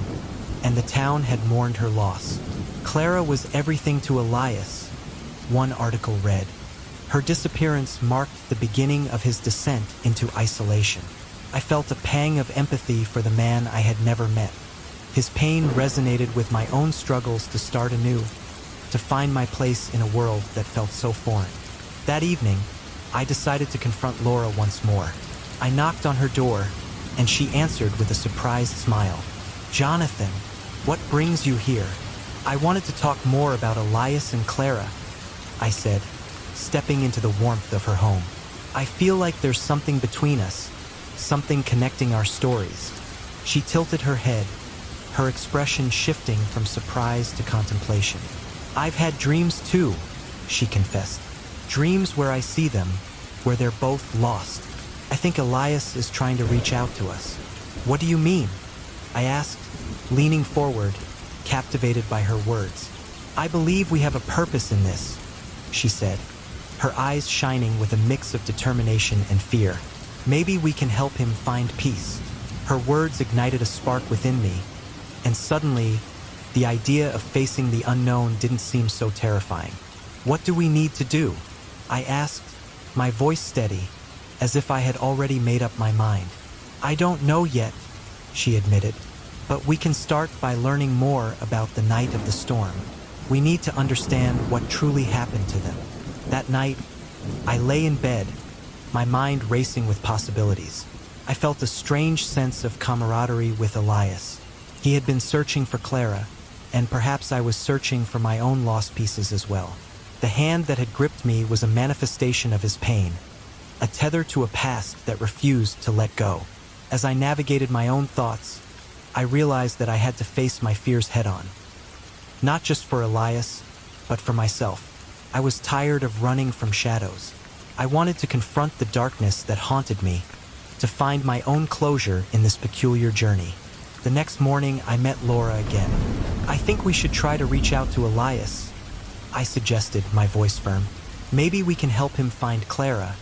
and the town had mourned her loss. Clara was everything to Elias, one article read. Her disappearance marked the beginning of his descent into isolation. I felt a pang of empathy for the man I had never met. His pain resonated with my own struggles to start anew, to find my place in a world that felt so foreign. That evening, I decided to confront Laura once more. I knocked on her door, and she answered with a surprised smile. "Jonathan, what brings you here?" "I wanted to talk more about Elias and Clara," I said, stepping into the warmth of her home. "I feel like there's something between us, something connecting our stories." She tilted her head, her expression shifting from surprise to contemplation. "I've had dreams too," she confessed. "Dreams where I see them, where they're both lost. I think Elias is trying to reach out to us." "What do you mean?" I asked, leaning forward, captivated by her words. "I believe we have a purpose in this," she said, her eyes shining with a mix of determination and fear. "Maybe we can help him find peace." Her words ignited a spark within me, and suddenly, the idea of facing the unknown didn't seem so terrifying. "What do we need to do?" I asked, my voice steady, as if I had already made up my mind. "I don't know yet," she admitted, "but we can start by learning more about the night of the storm. We need to understand what truly happened to them." That night, I lay in bed, my mind racing with possibilities. I felt a strange sense of camaraderie with Elias. He had been searching for Clara, and perhaps I was searching for my own lost pieces as well. The hand that had gripped me was a manifestation of his pain, a tether to a past that refused to let go. As I navigated my own thoughts, I realized that I had to face my fears head-on. Not just for Elias, but for myself. I was tired of running from shadows. I wanted to confront the darkness that haunted me, to find my own closure in this peculiar journey. The next morning, I met Laura again. "I think we should try to reach out to Elias," I suggested, my voice firm. "Maybe we can help him find Clara,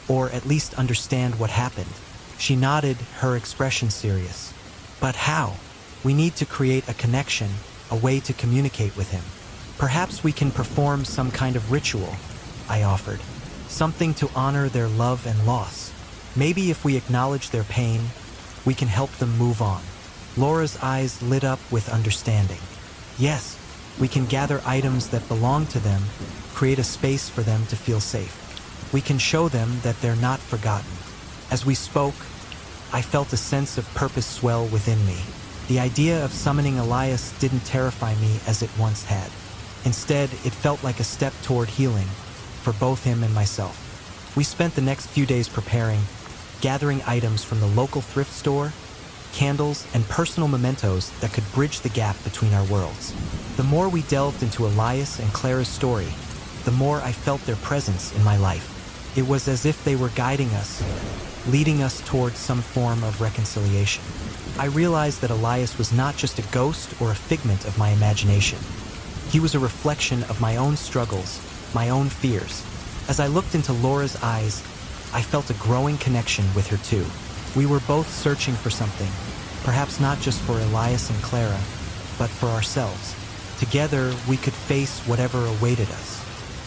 or at least understand what happened." She nodded, her expression serious. "But how? We need to create a connection, a way to communicate with him. Perhaps we can perform some kind of ritual," I offered. "Something to honor their love and loss. Maybe if we acknowledge their pain, we can help them move on." Laura's eyes lit up with understanding. "Yes, we can gather items that belong to them, create a space for them to feel safe. We can show them that they're not forgotten." As we spoke, I felt a sense of purpose swell within me. The idea of summoning Elias didn't terrify me as it once had. Instead, it felt like a step toward healing, for both him and myself. We spent the next few days preparing, gathering items from the local thrift store, candles, and personal mementos that could bridge the gap between our worlds. The more we delved into Elias and Clara's story, the more I felt their presence in my life. It was as if they were guiding us, leading us towards some form of reconciliation. I realized that Elias was not just a ghost or a figment of my imagination. He was a reflection of my own struggles, my own fears. As I looked into Laura's eyes, I felt a growing connection with her too. We were both searching for something, perhaps not just for Elias and Clara, but for ourselves. Together, we could face whatever awaited us.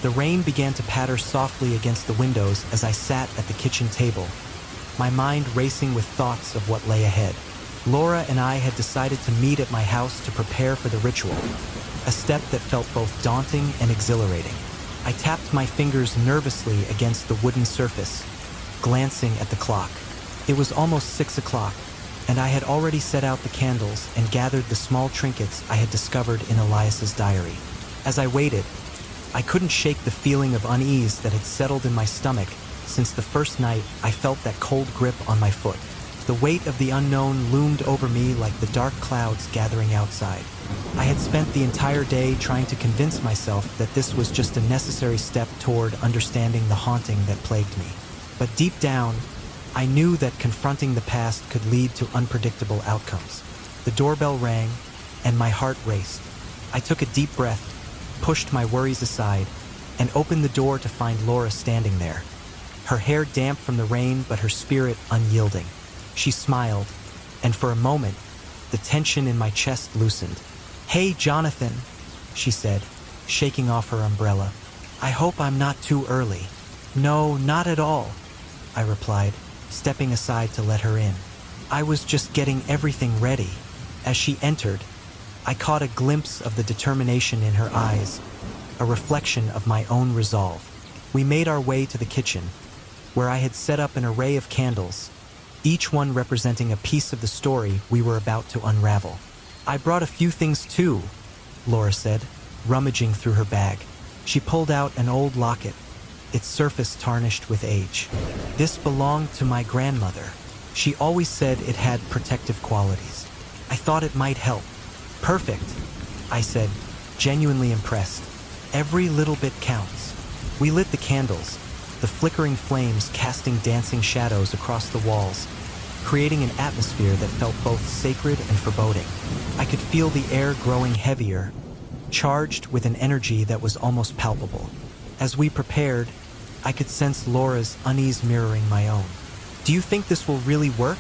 The rain began to patter softly against the windows as I sat at the kitchen table, my mind racing with thoughts of what lay ahead. Laura and I had decided to meet at my house to prepare for the ritual, a step that felt both daunting and exhilarating. I tapped my fingers nervously against the wooden surface, glancing at the clock. It was almost 6 o'clock, and I had already set out the candles and gathered the small trinkets I had discovered in Elias's diary. As I waited, I couldn't shake the feeling of unease that had settled in my stomach since the first night I felt that cold grip on my foot. The weight of the unknown loomed over me like the dark clouds gathering outside. I had spent the entire day trying to convince myself that this was just a necessary step toward understanding the haunting that plagued me. But deep down, I knew that confronting the past could lead to unpredictable outcomes. The doorbell rang, and my heart raced. I took a deep breath, pushed my worries aside, and opened the door to find Laura standing there. Her hair damp from the rain, but her spirit unyielding. She smiled, and for a moment, the tension in my chest loosened. "Hey, Jonathan," she said, shaking off her umbrella. "I hope I'm not too early." "No, not at all," I replied, stepping aside to let her in. "I was just getting everything ready." As she entered, I caught a glimpse of the determination in her eyes, a reflection of my own resolve. We made our way to the kitchen, where I had set up an array of candles, each one representing a piece of the story we were about to unravel. "I brought a few things too," Laura said, rummaging through her bag. She pulled out an old locket, its surface tarnished with age. "This belonged to my grandmother. She always said it had protective qualities. I thought it might help." "Perfect," I said, genuinely impressed. "Every little bit counts." We lit the candles, the flickering flames casting dancing shadows across the walls, creating an atmosphere that felt both sacred and foreboding. I could feel the air growing heavier, charged with an energy that was almost palpable. As we prepared, I could sense Laura's unease mirroring my own. "Do you think this will really work?"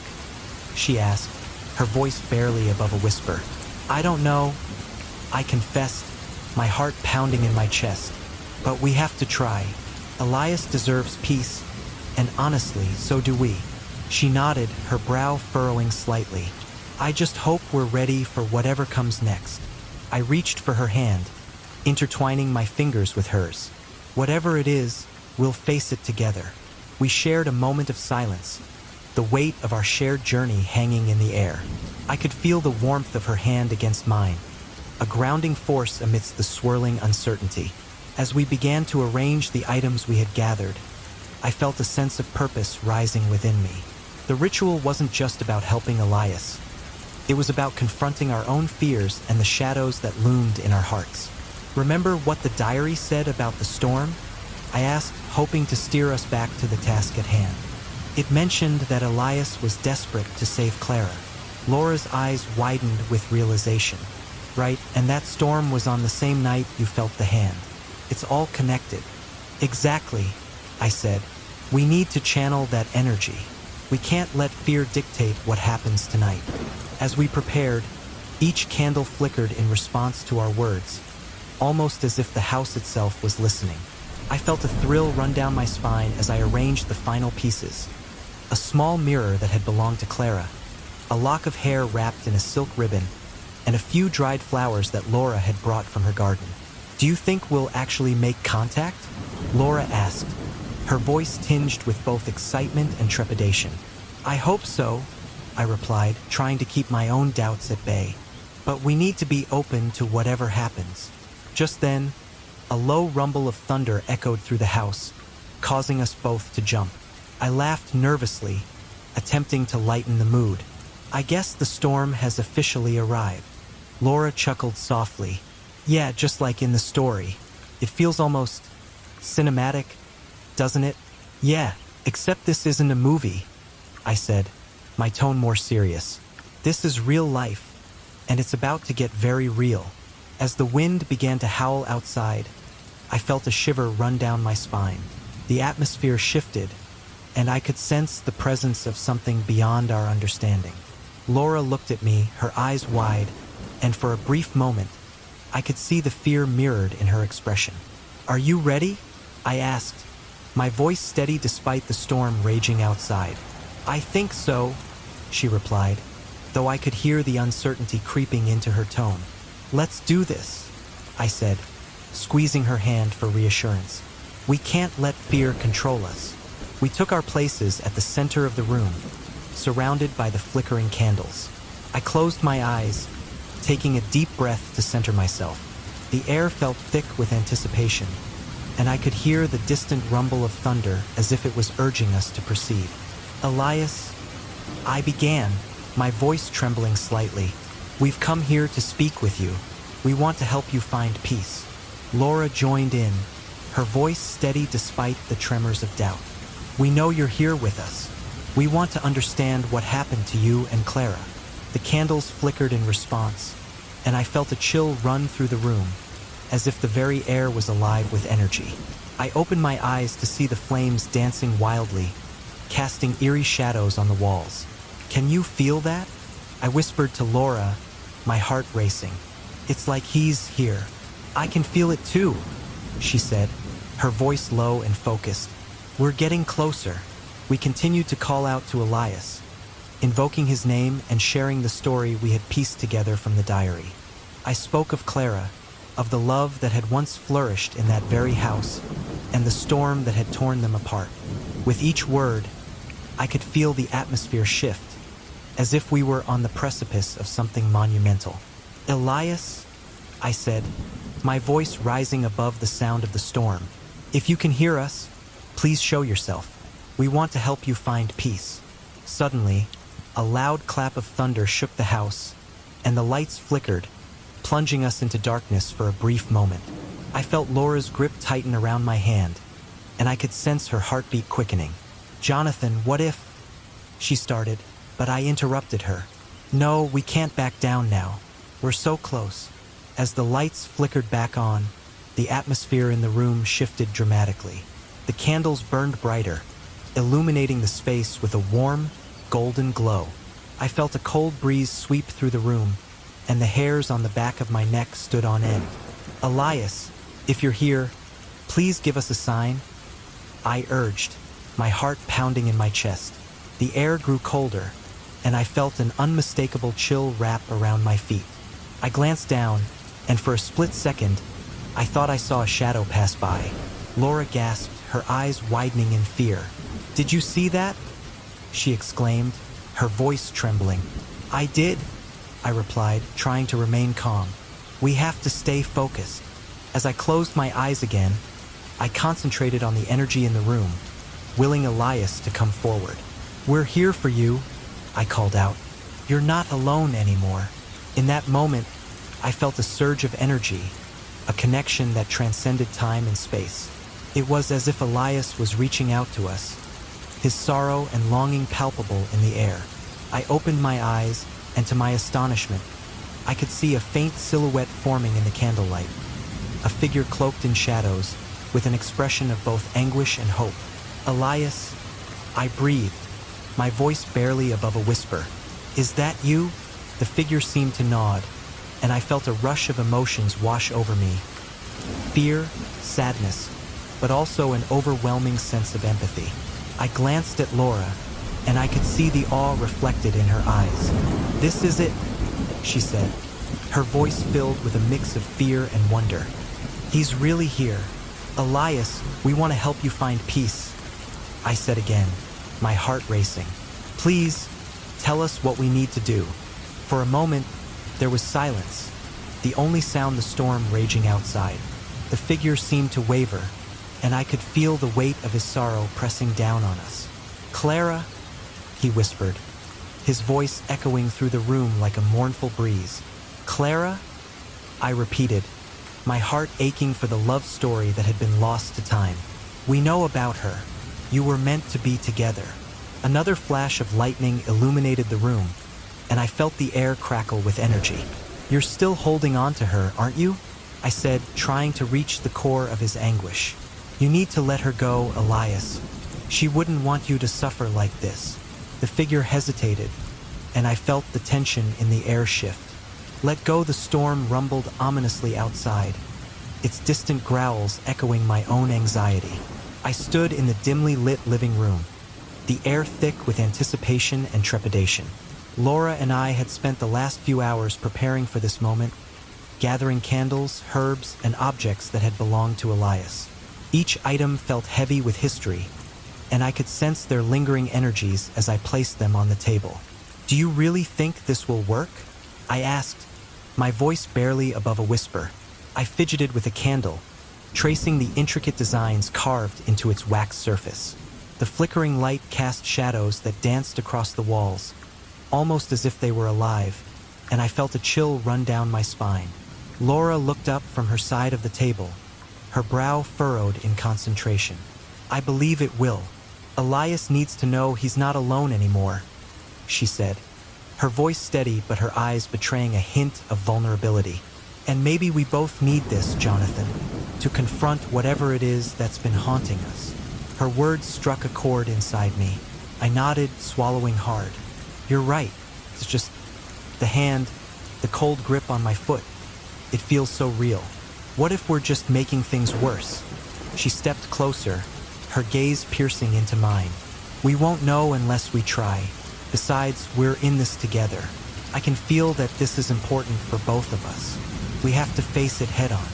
she asked, her voice barely above a whisper. "I don't know," I confessed, my heart pounding in my chest. "But we have to try. Elias deserves peace, And honestly, so do we. She nodded, her brow furrowing slightly. I just hope we're ready for whatever comes next. I reached for her hand, intertwining my fingers with hers. Whatever it is, we'll face it together. We shared a moment of silence, the weight of our shared journey hanging in the air. I could feel the warmth of her hand against mine, a grounding force amidst the swirling uncertainty. As we began to arrange the items we had gathered, I felt a sense of purpose rising within me. The ritual wasn't just about helping Elias. It was about confronting our own fears and the shadows that loomed in our hearts. Remember what the diary said about the storm? I asked, hoping to steer us back to the task at hand. It mentioned that Elias was desperate to save Clara. Laura's eyes widened with realization. Right, and that storm was on the same night you felt the hand. It's all connected. Exactly, I said. We need to channel that energy. We can't let fear dictate what happens tonight. As we prepared, each candle flickered in response to our words, almost as if the house itself was listening. I felt a thrill run down my spine as I arranged the final pieces. A small mirror that had belonged to Clara, a lock of hair wrapped in a silk ribbon, and a few dried flowers that Laura had brought from her garden. Do you think we'll actually make contact? Laura asked, her voice tinged with both excitement and trepidation. I hope so, I replied, trying to keep my own doubts at bay. But we need to be open to whatever happens. Just then, a low rumble of thunder echoed through the house, causing us both to jump. I laughed nervously, attempting to lighten the mood. I guess the storm has officially arrived. Laura chuckled softly. Yeah, just like in the story. It feels almost cinematic, doesn't it? Yeah, except this isn't a movie, I said, my tone more serious. This is real life, and it's about to get very real. As the wind began to howl outside, I felt a shiver run down my spine. The atmosphere shifted, and I could sense the presence of something beyond our understanding. Laura looked at me, her eyes wide, and for a brief moment, I could see the fear mirrored in her expression. Are you ready? I asked, my voice steady despite the storm raging outside. I think so, she replied, though I could hear the uncertainty creeping into her tone. Let's do this, I said, squeezing her hand for reassurance. We can't let fear control us. We took our places at the center of the room, surrounded by the flickering candles. I closed my eyes, taking a deep breath to center myself. The air felt thick with anticipation, and I could hear the distant rumble of thunder as if it was urging us to proceed. Elias, I began, my voice trembling slightly. We've come here to speak with you. We want to help you find peace. Laura joined in, her voice steady despite the tremors of doubt. We know you're here with us. We want to understand what happened to you and Clara. The candles flickered in response, and I felt a chill run through the room, as if the very air was alive with energy. I opened my eyes to see the flames dancing wildly, casting eerie shadows on the walls. Can you feel that? I whispered to Laura, my heart racing. It's like he's here. I can feel it too, she said, her voice low and focused. We're getting closer. We continued to call out to Elias, invoking his name and sharing the story we had pieced together from the diary. I spoke of Clara, of the love that had once flourished in that very house, and the storm that had torn them apart. With each word, I could feel the atmosphere shift, as if we were on the precipice of something monumental. Elias, I said, my voice rising above the sound of the storm. If you can hear us, please show yourself. We want to help you find peace. Suddenly, a loud clap of thunder shook the house, and the lights flickered, plunging us into darkness for a brief moment. I felt Laura's grip tighten around my hand, and I could sense her heartbeat quickening. Jonathan, what if... she started, but I interrupted her. No, we can't back down now. We're so close. As the lights flickered back on, the atmosphere in the room shifted dramatically. The candles burned brighter, illuminating the space with a warm, golden glow. I felt a cold breeze sweep through the room, and the hairs on the back of my neck stood on end. Elias, if you're here, please give us a sign, I urged, my heart pounding in my chest. The air grew colder, and I felt an unmistakable chill wrap around my feet. I glanced down, and for a split second, I thought I saw a shadow pass by. Laura gasped, her eyes widening in fear. "Did you see that?" she exclaimed, her voice trembling. "I did," I replied, trying to remain calm. "We have to stay focused." As I closed my eyes again, I concentrated on the energy in the room, willing Elias to come forward. "We're here for you," I called out. "You're not alone anymore." In that moment, I felt a surge of energy, a connection that transcended time and space. It was as if Elias was reaching out to us, his sorrow and longing palpable in the air. I opened my eyes, and to my astonishment, I could see a faint silhouette forming in the candlelight, a figure cloaked in shadows, with an expression of both anguish and hope. "Elias," I breathed, my voice barely above a whisper. "Is that you?" The figure seemed to nod, and I felt a rush of emotions wash over me. Fear, sadness, but also an overwhelming sense of empathy. I glanced at Laura, and I could see the awe reflected in her eyes. "This is it," she said, her voice filled with a mix of fear and wonder. "He's really here. Elias, we want to help you find peace," I said again, my heart racing. "Please, tell us what we need to do." For a moment, there was silence, the only sound the storm raging outside. The figure seemed to waver, and I could feel the weight of his sorrow pressing down on us. "Clara," he whispered, his voice echoing through the room like a mournful breeze. "Clara?" I repeated, my heart aching for the love story that had been lost to time. "We know about her. You were meant to be together." Another flash of lightning illuminated the room, and I felt the air crackle with energy. "You're still holding on to her, aren't you?" I said, trying to reach the core of his anguish. "You need to let her go, Elias. She wouldn't want you to suffer like this." The figure hesitated, and I felt the tension in the air shift. "Let go." The storm rumbled ominously outside, its distant growls echoing my own anxiety. I stood in the dimly lit living room, the air thick with anticipation and trepidation. Laura and I had spent the last few hours preparing for this moment, gathering candles, herbs, and objects that had belonged to Elias. Each item felt heavy with history, and I could sense their lingering energies as I placed them on the table. "Do you really think this will work?" I asked, my voice barely above a whisper. I fidgeted with a candle, tracing the intricate designs carved into its wax surface. The flickering light cast shadows that danced across the walls, almost as if they were alive, and I felt a chill run down my spine. Laura looked up from her side of the table, her brow furrowed in concentration. "I believe it will. Elias needs to know he's not alone anymore," she said, her voice steady but her eyes betraying a hint of vulnerability. "And maybe we both need this, Jonathan, to confront whatever it is that's been haunting us." Her words struck a chord inside me. I nodded, swallowing hard. "You're right. It's just the hand, the cold grip on my foot. It feels so real. What if we're just making things worse?" She stepped closer, her gaze piercing into mine. "We won't know unless we try. Besides, we're in this together. I can feel that this is important for both of us. We have to face it head on."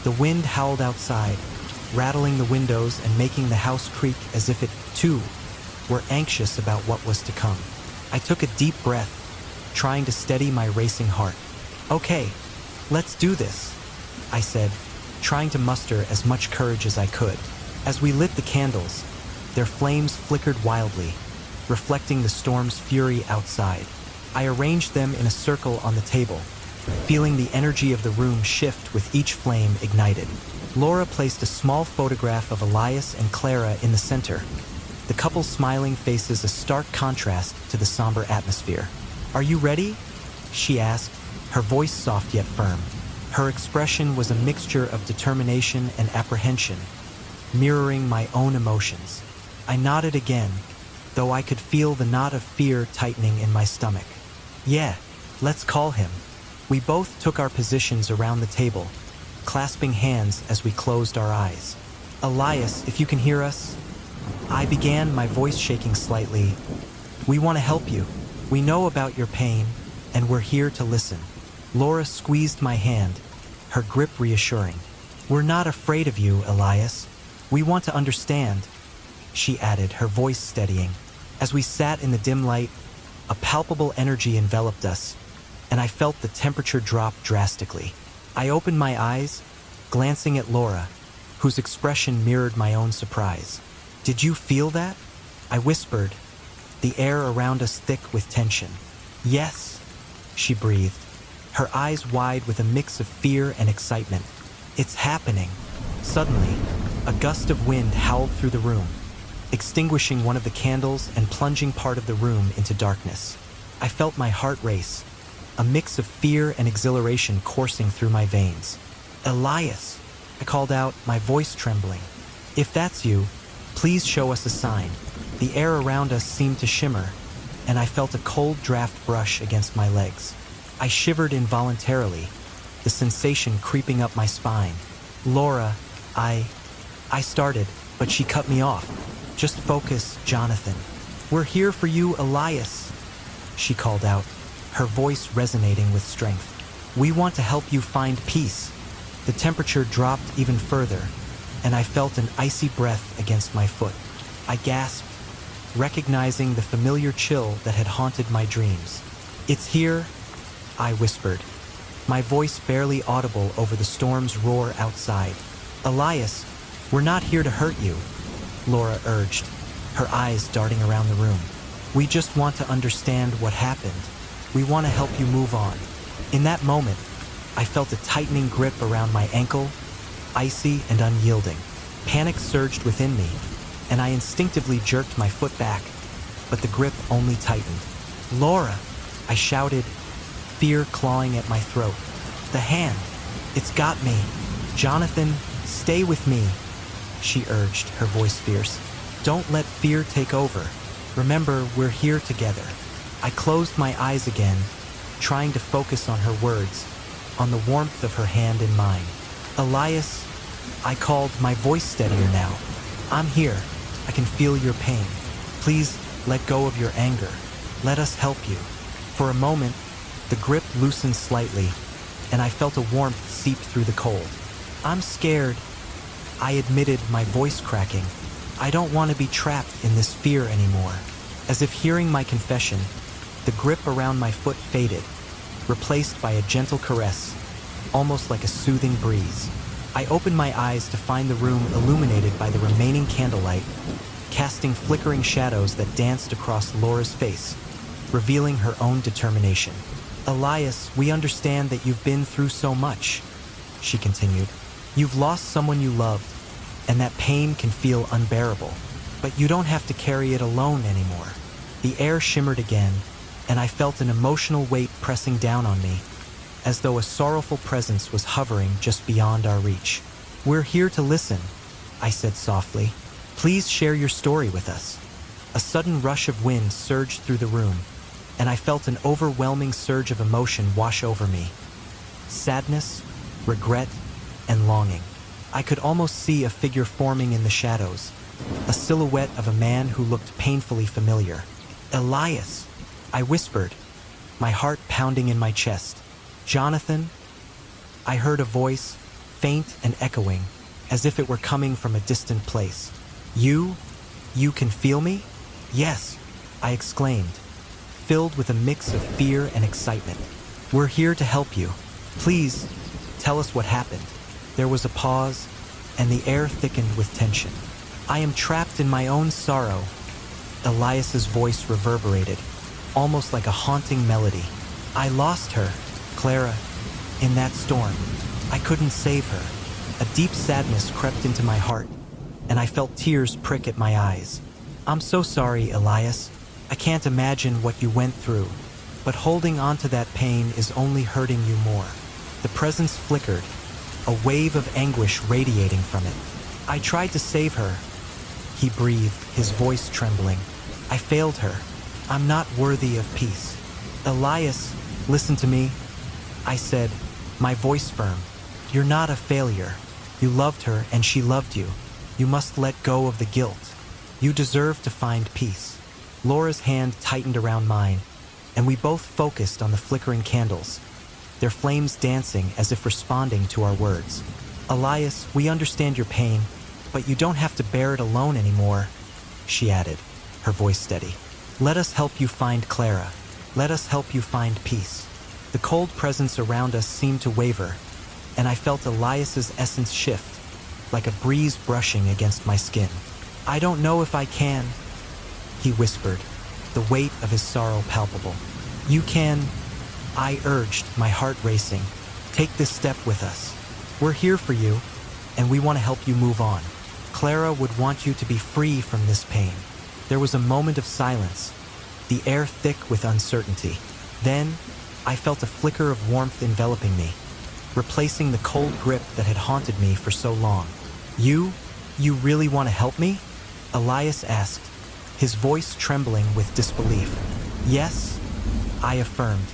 The wind howled outside, rattling the windows and making the house creak as if it, too, were anxious about what was to come. I took a deep breath, trying to steady my racing heart. "Okay, let's do this," I said, trying to muster as much courage as I could. As we lit the candles, their flames flickered wildly, reflecting the storm's fury outside. I arranged them in a circle on the table, feeling the energy of the room shift with each flame ignited. Laura placed a small photograph of Elias and Clara in the center, the couple's smiling faces a stark contrast to the somber atmosphere. "Are you ready?" she asked, her voice soft yet firm. Her expression was a mixture of determination and apprehension, mirroring my own emotions. I nodded again, though I could feel the knot of fear tightening in my stomach. "Yeah, let's call him." We both took our positions around the table, clasping hands as we closed our eyes. "Elias, if you can hear us, I began, my voice shaking slightly. We want to help you. We know about your pain, and we're here to listen. Laura squeezed my hand, her grip reassuring. We're not afraid of you, Elias. We want to understand, she added, her voice steadying. As we sat in the dim light, a palpable energy enveloped us, and I felt the temperature drop drastically. I opened my eyes, glancing at Laura, whose expression mirrored my own surprise. Did you feel that? I whispered, the air around us thick with tension. Yes, she breathed, her eyes wide with a mix of fear and excitement. It's happening. Suddenly, a gust of wind howled through the room, extinguishing one of the candles and plunging part of the room into darkness. I felt my heart race, a mix of fear and exhilaration coursing through my veins. Elias, I called out, my voice trembling. If that's you, please show us a sign. The air around us seemed to shimmer, and I felt a cold draft brush against my legs. I shivered involuntarily, the sensation creeping up my spine. Laura, I started, but she cut me off. Just focus, Jonathan. We're here for you, Elias, she called out, her voice resonating with strength. We want to help you find peace. The temperature dropped even further, and I felt an icy breath against my foot. I gasped, recognizing the familiar chill that had haunted my dreams. It's here, I whispered, my voice barely audible over the storm's roar outside. Elias, we're not here to hurt you, Laura urged, her eyes darting around the room. We just want to understand what happened. We want to help you move on. In that moment, I felt a tightening grip around my ankle, icy and unyielding. Panic surged within me, and I instinctively jerked my foot back, but the grip only tightened. Laura, I shouted, fear clawing at my throat. The hand, it's got me. Jonathan, stay with me, she urged, her voice fierce. Don't let fear take over. Remember, we're here together. I closed my eyes again, trying to focus on her words, on the warmth of her hand in mine. Elias, I called, my voice steadier now. I'm here. I can feel your pain. Please let go of your anger. Let us help you. For a moment, the grip loosened slightly, and I felt a warmth seep through the cold. I'm scared, I admitted, my voice cracking. I don't want to be trapped in this fear anymore. As if hearing my confession, the grip around my foot faded, replaced by a gentle caress, almost like a soothing breeze. I opened my eyes to find the room illuminated by the remaining candlelight, casting flickering shadows that danced across Laura's face, revealing her own determination. Elias, we understand that you've been through so much, she continued. You've lost someone you loved, and that pain can feel unbearable. But you don't have to carry it alone anymore. The air shimmered again, and I felt an emotional weight pressing down on me, as though a sorrowful presence was hovering just beyond our reach. We're here to listen, I said softly. Please share your story with us. A sudden rush of wind surged through the room, and I felt an overwhelming surge of emotion wash over me. Sadness, regret, and longing. I could almost see a figure forming in the shadows, a silhouette of a man who looked painfully familiar. Elias, I whispered, my heart pounding in my chest. Jonathan? I heard a voice, faint and echoing, as if it were coming from a distant place. You can feel me? Yes, I exclaimed, filled with a mix of fear and excitement. We're here to help you. Please, tell us what happened. There was a pause, and the air thickened with tension. I am trapped in my own sorrow. Elias's voice reverberated, almost like a haunting melody. I lost her, Clara, in that storm. I couldn't save her. A deep sadness crept into my heart, and I felt tears prick at my eyes. I'm so sorry, Elias. I can't imagine what you went through, but holding on to that pain is only hurting you more. The presence flickered, a wave of anguish radiating from it. I tried to save her, he breathed, his voice trembling. I failed her. I'm not worthy of peace. Elias, listen to me, I said, my voice firm. You're not a failure. You loved her and she loved you. You must let go of the guilt. You deserve to find peace. Laura's hand tightened around mine, and we both focused on the flickering candles, their flames dancing as if responding to our words. Elias, we understand your pain, but you don't have to bear it alone anymore, she added, her voice steady. Let us help you find Clara. Let us help you find peace. The cold presence around us seemed to waver, and I felt Elias's essence shift, like a breeze brushing against my skin. I don't know if I can, he whispered, the weight of his sorrow palpable. You can, I urged, my heart racing. Take this step with us. We're here for you, and we want to help you move on. Clara would want you to be free from this pain. There was a moment of silence, the air thick with uncertainty. Then, I felt a flicker of warmth enveloping me, replacing the cold grip that had haunted me for so long. You really want to help me? Elias asked, his voice trembling with disbelief. Yes, I affirmed,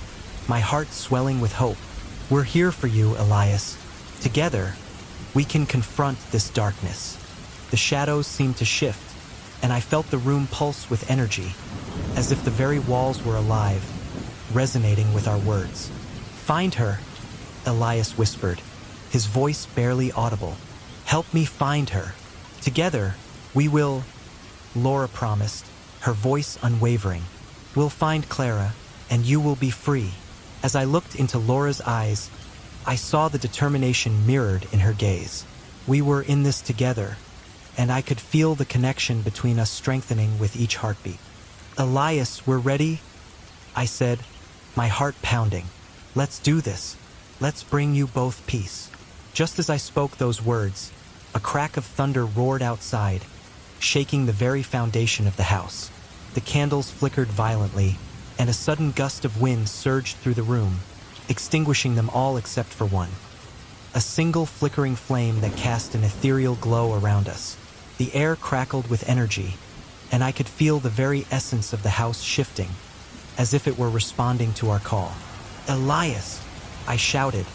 my heart swelling with hope. We're here for you, Elias. Together, we can confront this darkness. The shadows seemed to shift, and I felt the room pulse with energy, as if the very walls were alive, resonating with our words. Find her, Elias whispered, his voice barely audible. Help me find her. Together, we will, Laura promised, her voice unwavering. We'll find Clara, and you will be free. As I looked into Laura's eyes, I saw the determination mirrored in her gaze. We were in this together, and I could feel the connection between us strengthening with each heartbeat. Elias, we're ready, I said, my heart pounding. Let's do this. Let's bring you both peace. Just as I spoke those words, a crack of thunder roared outside, shaking the very foundation of the house. The candles flickered violently, and a sudden gust of wind surged through the room, extinguishing them all except for one. A single flickering flame that cast an ethereal glow around us. The air crackled with energy, and I could feel the very essence of the house shifting, as if it were responding to our call. Elias, I shouted,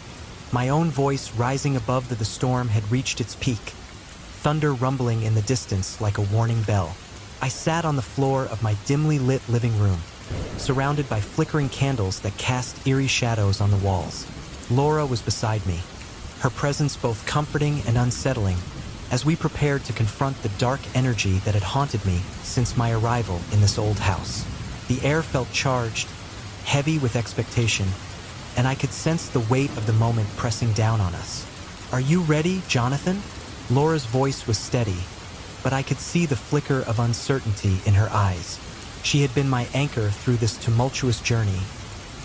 my own voice rising above the storm had reached its peak, thunder rumbling in the distance like a warning bell. I sat on the floor of my dimly lit living room, surrounded by flickering candles that cast eerie shadows on the walls. Laura was beside me, her presence both comforting and unsettling, as we prepared to confront the dark energy that had haunted me since my arrival in this old house. The air felt charged, heavy with expectation, and I could sense the weight of the moment pressing down on us. Are you ready, Jonathan? Laura's voice was steady, but I could see the flicker of uncertainty in her eyes. She had been my anchor through this tumultuous journey,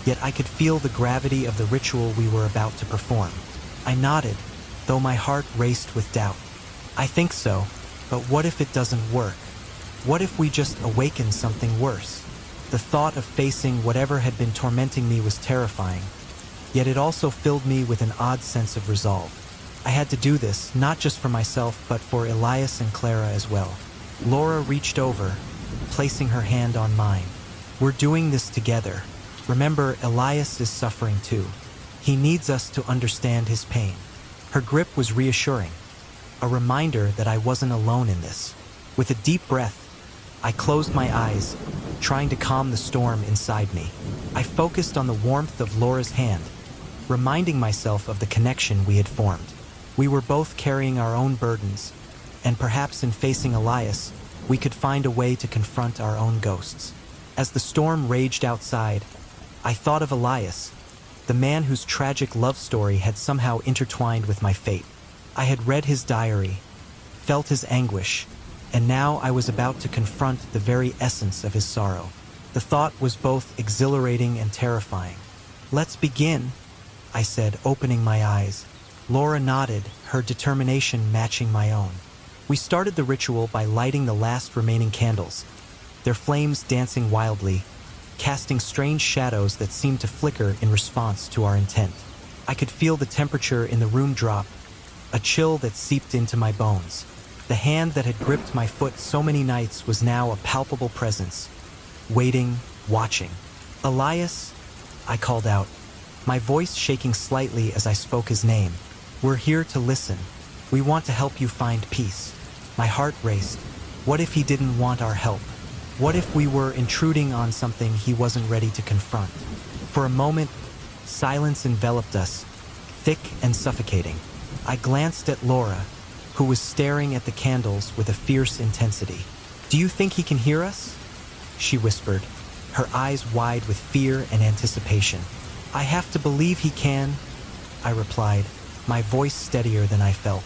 yet I could feel the gravity of the ritual we were about to perform. I nodded, though my heart raced with doubt. I think so, but what if it doesn't work? What if we just awaken something worse? The thought of facing whatever had been tormenting me was terrifying, yet it also filled me with an odd sense of resolve. I had to do this, not just for myself, but for Elias and Clara as well. Laura reached over, placing her hand on mine. We're doing this together. Remember, Elias is suffering too. He needs us to understand his pain. Her grip was reassuring, a reminder that I wasn't alone in this. With a deep breath, I closed my eyes, trying to calm the storm inside me. I focused on the warmth of Laura's hand, reminding myself of the connection we had formed. We were both carrying our own burdens, and perhaps in facing Elias, we could find a way to confront our own ghosts. As the storm raged outside, I thought of Elias, the man whose tragic love story had somehow intertwined with my fate. I had read his diary, felt his anguish, and now I was about to confront the very essence of his sorrow. The thought was both exhilarating and terrifying. Let's begin, I said, opening my eyes. Laura nodded, her determination matching my own. We started the ritual by lighting the last remaining candles, their flames dancing wildly, casting strange shadows that seemed to flicker in response to our intent. I could feel the temperature in the room drop, a chill that seeped into my bones. The hand that had gripped my foot so many nights was now a palpable presence, waiting, watching. Elias, I called out, my voice shaking slightly as I spoke his name. We're here to listen. We want to help you find peace. My heart raced. What if he didn't want our help? What if we were intruding on something he wasn't ready to confront? For a moment, silence enveloped us, thick and suffocating. I glanced at Laura, who was staring at the candles with a fierce intensity. "Do you think he can hear us?" she whispered, her eyes wide with fear and anticipation. "I have to believe he can," I replied, my voice steadier than I felt.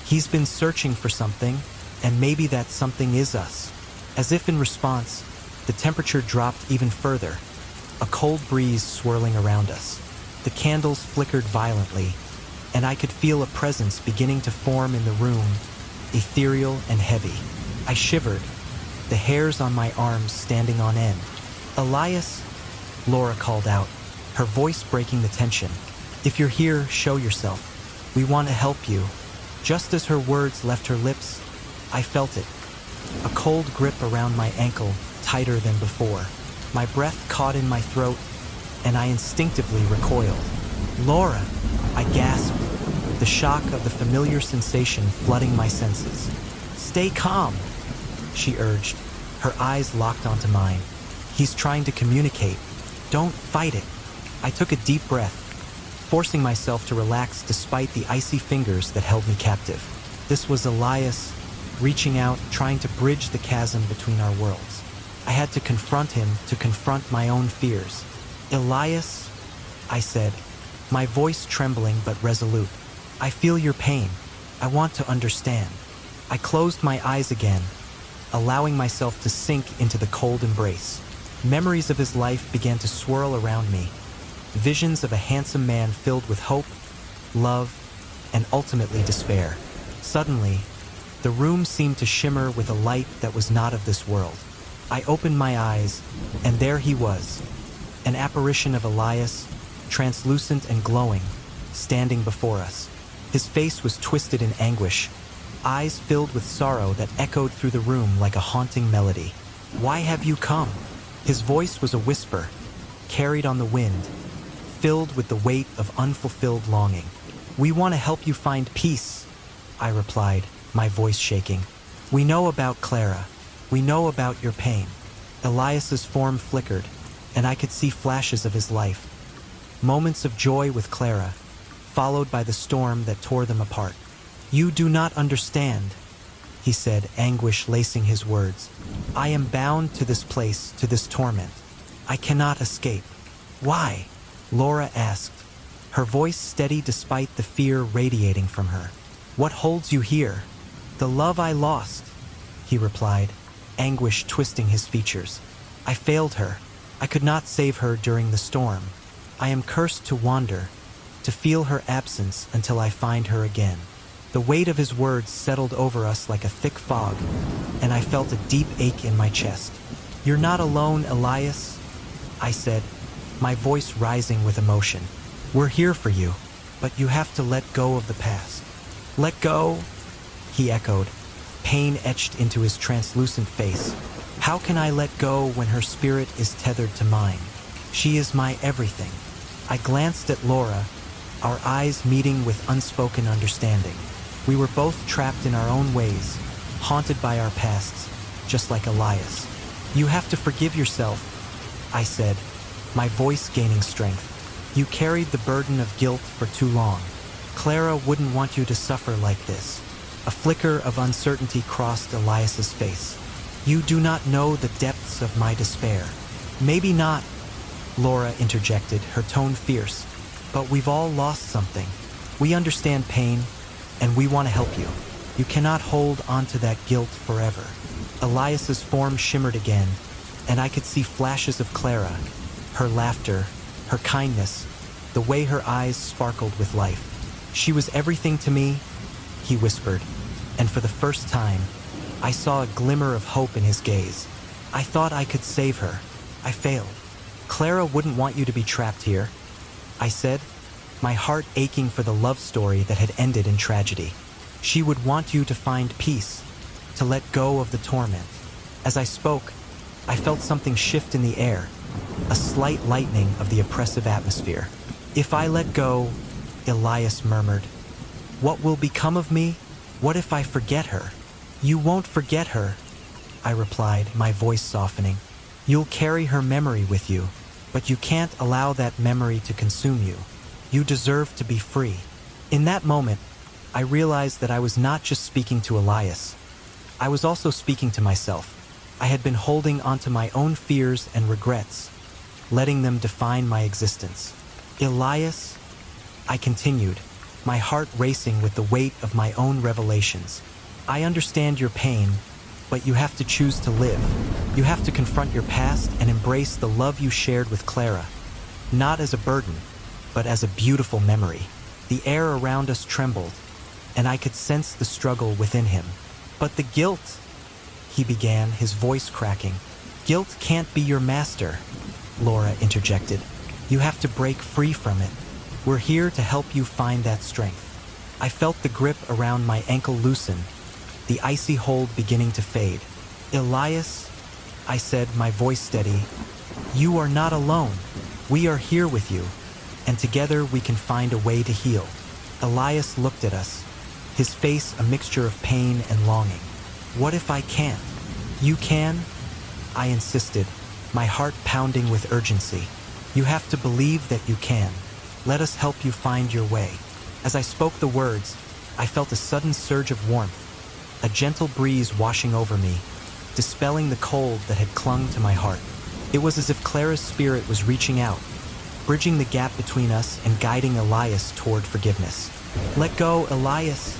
"He's been searching for something, and maybe that something is us." As if in response, the temperature dropped even further, a cold breeze swirling around us. The candles flickered violently, and I could feel a presence beginning to form in the room, ethereal and heavy. I shivered, the hairs on my arms standing on end. "Elias," Laura called out, her voice breaking the tension. "If you're here, show yourself. We want to help you." Just as her words left her lips, I felt it. A cold grip around my ankle, tighter than before. My breath caught in my throat, and I instinctively recoiled. "Laura!" I gasped, the shock of the familiar sensation flooding my senses. "Stay calm," she urged, her eyes locked onto mine. "He's trying to communicate. Don't fight it." I took a deep breath, forcing myself to relax despite the icy fingers that held me captive. This was Elias, reaching out, trying to bridge the chasm between our worlds. I had to confront him, to confront my own fears. "Elias," I said, my voice trembling but resolute. "I feel your pain. I want to understand." I closed my eyes again, allowing myself to sink into the cold embrace. Memories of his life began to swirl around me. Visions of a handsome man filled with hope, love, and ultimately despair. Suddenly, the room seemed to shimmer with a light that was not of this world. I opened my eyes, and there he was, an apparition of Elias, translucent and glowing, standing before us. His face was twisted in anguish, eyes filled with sorrow that echoed through the room like a haunting melody. "Why have you come?" His voice was a whisper, carried on the wind, filled with the weight of unfulfilled longing. "We want to help you find peace," I replied, my voice shaking. "We know about Clara. We know about your pain." Elias's form flickered, and I could see flashes of his life. Moments of joy with Clara, followed by the storm that tore them apart. "You do not understand," he said, anguish lacing his words. "I am bound to this place, to this torment. I cannot escape." "Why?" Laura asked, her voice steady despite the fear radiating from her. "What holds you here?" "The love I lost," he replied, anguish twisting his features. "I failed her. I could not save her during the storm. I am cursed to wander, to feel her absence until I find her again." The weight of his words settled over us like a thick fog, and I felt a deep ache in my chest. "You're not alone, Elias," I said, my voice rising with emotion. "We're here for you, but you have to let go of the past." "Let go?" he echoed, pain etched into his translucent face. "How can I let go when her spirit is tethered to mine? She is my everything." I glanced at Laura, our eyes meeting with unspoken understanding. We were both trapped in our own ways, haunted by our pasts, just like Elias. "You have to forgive yourself," I said, my voice gaining strength. "You carried the burden of guilt for too long. Clara wouldn't want you to suffer like this." A flicker of uncertainty crossed Elias's face. "You do not know the depths of my despair." "Maybe not," Laura interjected, her tone fierce. "But we've all lost something. We understand pain, and we want to help you. You cannot hold onto that guilt forever." Elias's form shimmered again, and I could see flashes of Clara, her laughter, her kindness, the way her eyes sparkled with life. "She was everything to me," he whispered, and for the first time, I saw a glimmer of hope in his gaze. "I thought I could save her. I failed." "Clara wouldn't want you to be trapped here," I said, my heart aching for the love story that had ended in tragedy. "She would want you to find peace, to let go of the torment." As I spoke, I felt something shift in the air, a slight lightening of the oppressive atmosphere. "If I let go," Elias murmured, "what will become of me? What if I forget her?" You won't forget her, I replied, my voice softening. You'll carry her memory with you, but you can't allow that memory to consume you. You deserve to be free. In that moment, I realized that I was not just speaking to Elias. I was also speaking to myself. I had been holding onto my own fears and regrets, letting them define my existence. Elias, I continued, my heart racing with the weight of my own revelations. I understand your pain, but you have to choose to live. You have to confront your past and embrace the love you shared with Clara, not as a burden, but as a beautiful memory. The air around us trembled, and I could sense the struggle within him. But the guilt, he began, his voice cracking. Guilt can't be your master, Laura interjected. You have to break free from it. We're here to help you find that strength. I felt the grip around my ankle loosen, the icy hold beginning to fade. Elias, I said, my voice steady, you are not alone. We are here with you, and together we can find a way to heal. Elias looked at us, his face a mixture of pain and longing. What if I can't? You can? I insisted, my heart pounding with urgency. You have to believe that you can. Let us help you find your way. As I spoke the words, I felt a sudden surge of warmth, a gentle breeze washing over me, dispelling the cold that had clung to my heart. It was as if Clara's spirit was reaching out, bridging the gap between us and guiding Elias toward forgiveness. Let go, Elias,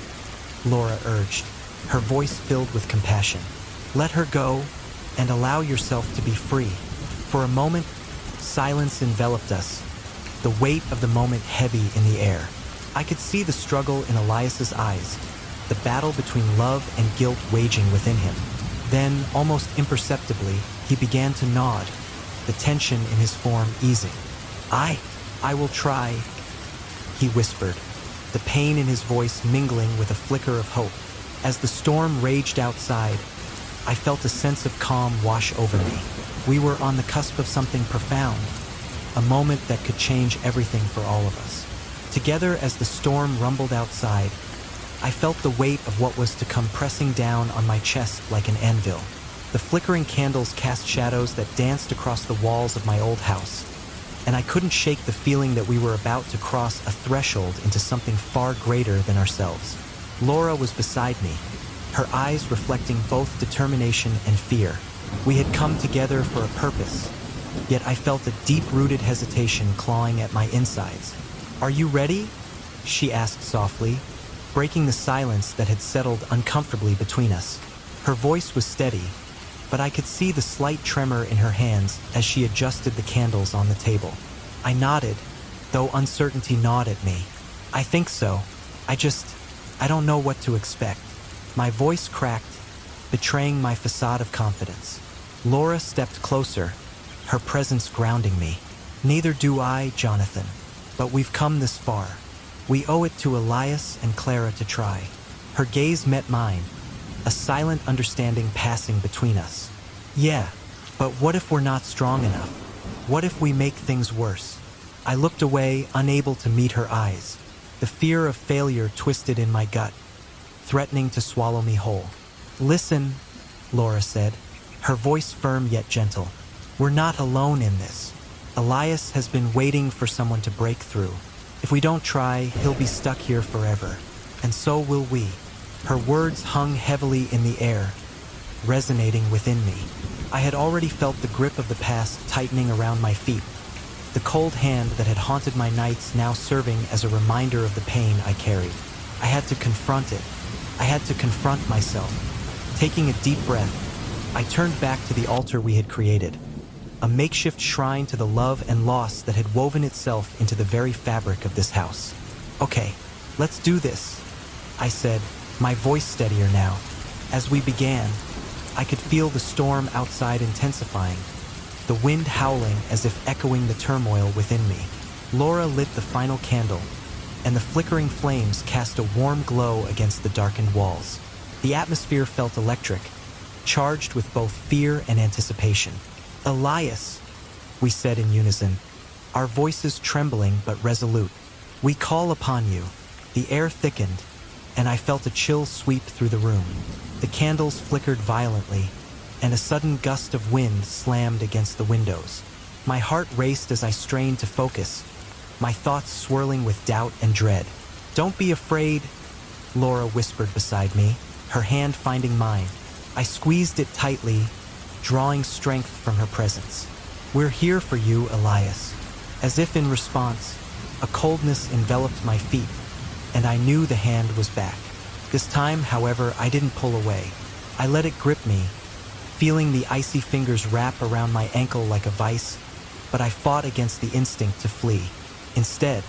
Laura urged, her voice filled with compassion. Let her go and allow yourself to be free. For a moment, silence enveloped us, the weight of the moment heavy in the air. I could see the struggle in Elias's eyes, the battle between love and guilt waging within him. Then, almost imperceptibly, he began to nod, the tension in his form easing. I will try, he whispered, the pain in his voice mingling with a flicker of hope. As the storm raged outside, I felt a sense of calm wash over me. We were on the cusp of something profound, a moment that could change everything for all of us. Together, as the storm rumbled outside, I felt the weight of what was to come pressing down on my chest like an anvil. The flickering candles cast shadows that danced across the walls of my old house, and I couldn't shake the feeling that we were about to cross a threshold into something far greater than ourselves. Laura was beside me, her eyes reflecting both determination and fear. We had come together for a purpose, yet I felt a deep-rooted hesitation clawing at my insides. Are you ready? She asked softly, breaking the silence that had settled uncomfortably between us. Her voice was steady, but I could see the slight tremor in her hands as she adjusted the candles on the table. I nodded, though uncertainty gnawed at me. I think so. I don't know what to expect. My voice cracked, betraying my facade of confidence. Laura stepped closer, her presence grounding me. Neither do I, Jonathan, but we've come this far. We owe it to Elias and Clara to try. Her gaze met mine, a silent understanding passing between us. Yeah, but what if we're not strong enough? What if we make things worse? I looked away, unable to meet her eyes. The fear of failure twisted in my gut, threatening to swallow me whole. Listen, Laura said, her voice firm yet gentle. We're not alone in this. Elias has been waiting for someone to break through. If we don't try, he'll be stuck here forever. And so will we. Her words hung heavily in the air, resonating within me. I had already felt the grip of the past tightening around my feet, the cold hand that had haunted my nights now serving as a reminder of the pain I carried. I had to confront it. I had to confront myself. Taking a deep breath, I turned back to the altar we had created, a makeshift shrine to the love and loss that had woven itself into the very fabric of this house. Okay, let's do this, I said, my voice steadier now. As we began, I could feel the storm outside intensifying, the wind howling as if echoing the turmoil within me. Laura lit the final candle, and the flickering flames cast a warm glow against the darkened walls. The atmosphere felt electric, charged with both fear and anticipation. Elias, we said in unison, our voices trembling but resolute. We call upon you. The air thickened, and I felt a chill sweep through the room. The candles flickered violently, and a sudden gust of wind slammed against the windows. My heart raced as I strained to focus, my thoughts swirling with doubt and dread. "Don't be afraid," Laura whispered beside me, her hand finding mine. I squeezed it tightly, drawing strength from her presence. "We're here for you, Elias." As if in response, a coldness enveloped my feet, and I knew the hand was back. This time, however, I didn't pull away. I let it grip me, feeling the icy fingers wrap around my ankle like a vice, but I fought against the instinct to flee. Instead,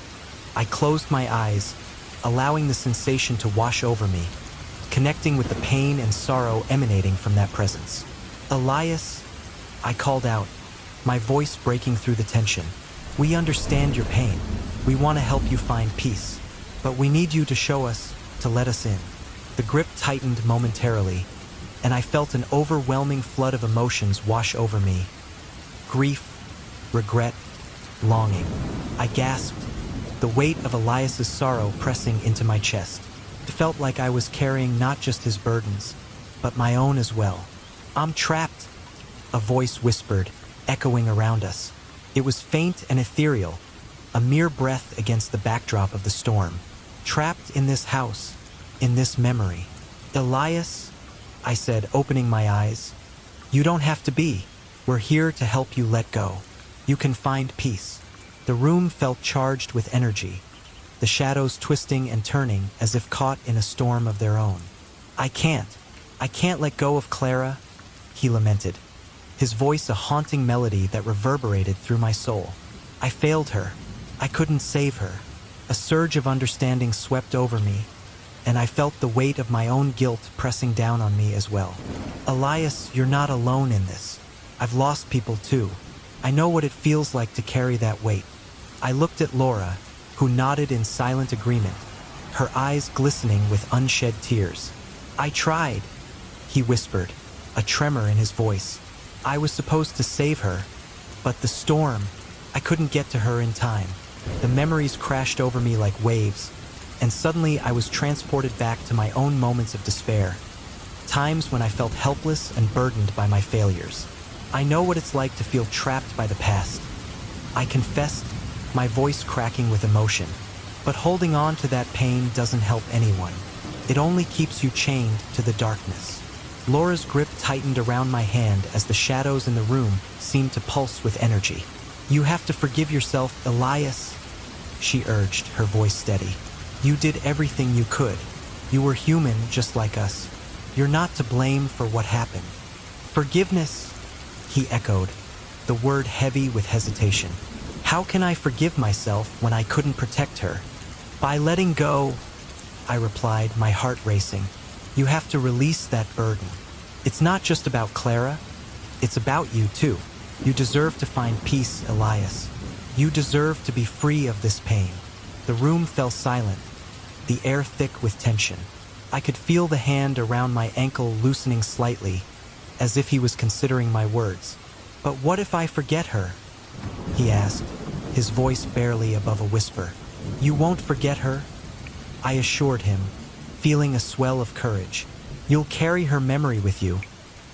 I closed my eyes, allowing the sensation to wash over me, connecting with the pain and sorrow emanating from that presence. "Elias," I called out, my voice breaking through the tension. "We understand your pain. We want to help you find peace. But we need you to show us, to let us in." The grip tightened momentarily, and I felt an overwhelming flood of emotions wash over me. Grief, regret, longing. I gasped, the weight of Elias's sorrow pressing into my chest. It felt like I was carrying not just his burdens, but my own as well. "I'm trapped," a voice whispered, echoing around us. It was faint and ethereal, a mere breath against the backdrop of the storm. "Trapped in this house, in this memory." "Elias," I said, opening my eyes, "you don't have to be. We're here to help you let go. You can find peace." The room felt charged with energy, the shadows twisting and turning as if caught in a storm of their own. I can't let go of Clara," he lamented, his voice a haunting melody that reverberated through my soul. "I failed her. I couldn't save her." A surge of understanding swept over me, and I felt the weight of my own guilt pressing down on me as well. "Elias, you're not alone in this. I've lost people too. I know what it feels like to carry that weight." I looked at Laura, who nodded in silent agreement, her eyes glistening with unshed tears. "I tried," he whispered, a tremor in his voice. "I was supposed to save her, but the storm, I couldn't get to her in time." The memories crashed over me like waves, and suddenly I was transported back to my own moments of despair, times when I felt helpless and burdened by my failures. "I know what it's like to feel trapped by the past," I confessed, my voice cracking with emotion. "But holding on to that pain doesn't help anyone. It only keeps you chained to the darkness." Laura's grip tightened around my hand as the shadows in the room seemed to pulse with energy. "You have to forgive yourself, Elias," she urged, her voice steady. "You did everything you could. You were human just like us. You're not to blame for what happened." "Forgiveness," he echoed, the word heavy with hesitation. "How can I forgive myself when I couldn't protect her?" "By letting go," I replied, my heart racing. "You have to release that burden. It's not just about Clara. It's about you too. You deserve to find peace, Elias. You deserve to be free of this pain." The room fell silent, the air thick with tension. I could feel the hand around my ankle loosening slightly, as if he was considering my words. "But what if I forget her?" he asked, his voice barely above a whisper. "You won't forget her," I assured him, feeling a swell of courage. "You'll carry her memory with you,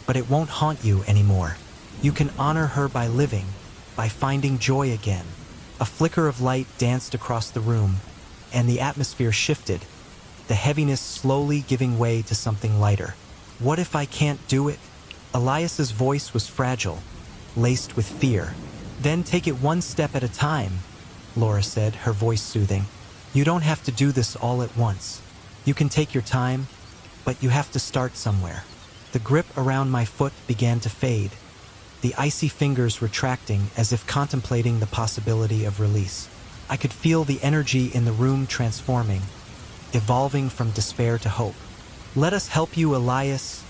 but it won't haunt you anymore. You can honor her by living, by finding joy again." A flicker of light danced across the room, and the atmosphere shifted, the heaviness slowly giving way to something lighter. "What if I can't do it?" Elias's voice was fragile, laced with fear. "Then take it one step at a time," Laura said, her voice soothing. "You don't have to do this all at once. You can take your time, but you have to start somewhere." The grip around my foot began to fade, the icy fingers retracting as if contemplating the possibility of release. I could feel the energy in the room transforming, evolving from despair to hope. "Let us help you, Elias,"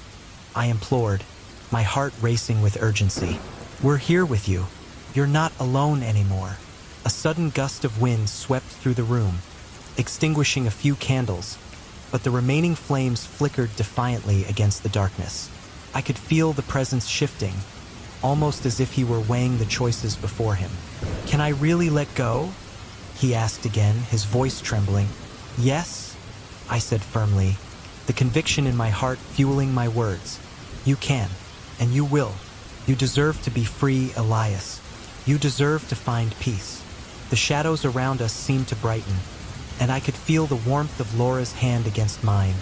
I implored, my heart racing with urgency. "We're here with you. You're not alone anymore." A sudden gust of wind swept through the room, extinguishing a few candles, but the remaining flames flickered defiantly against the darkness. I could feel the presence shifting, almost as if he were weighing the choices before him. "Can I really let go?" he asked again, his voice trembling. "Yes," I said firmly, the conviction in my heart fueling my words. You can, and you will. You deserve to be free, Elias. You deserve to find peace. The shadows around us seemed to brighten, and I could feel the warmth of Laura's hand against mine,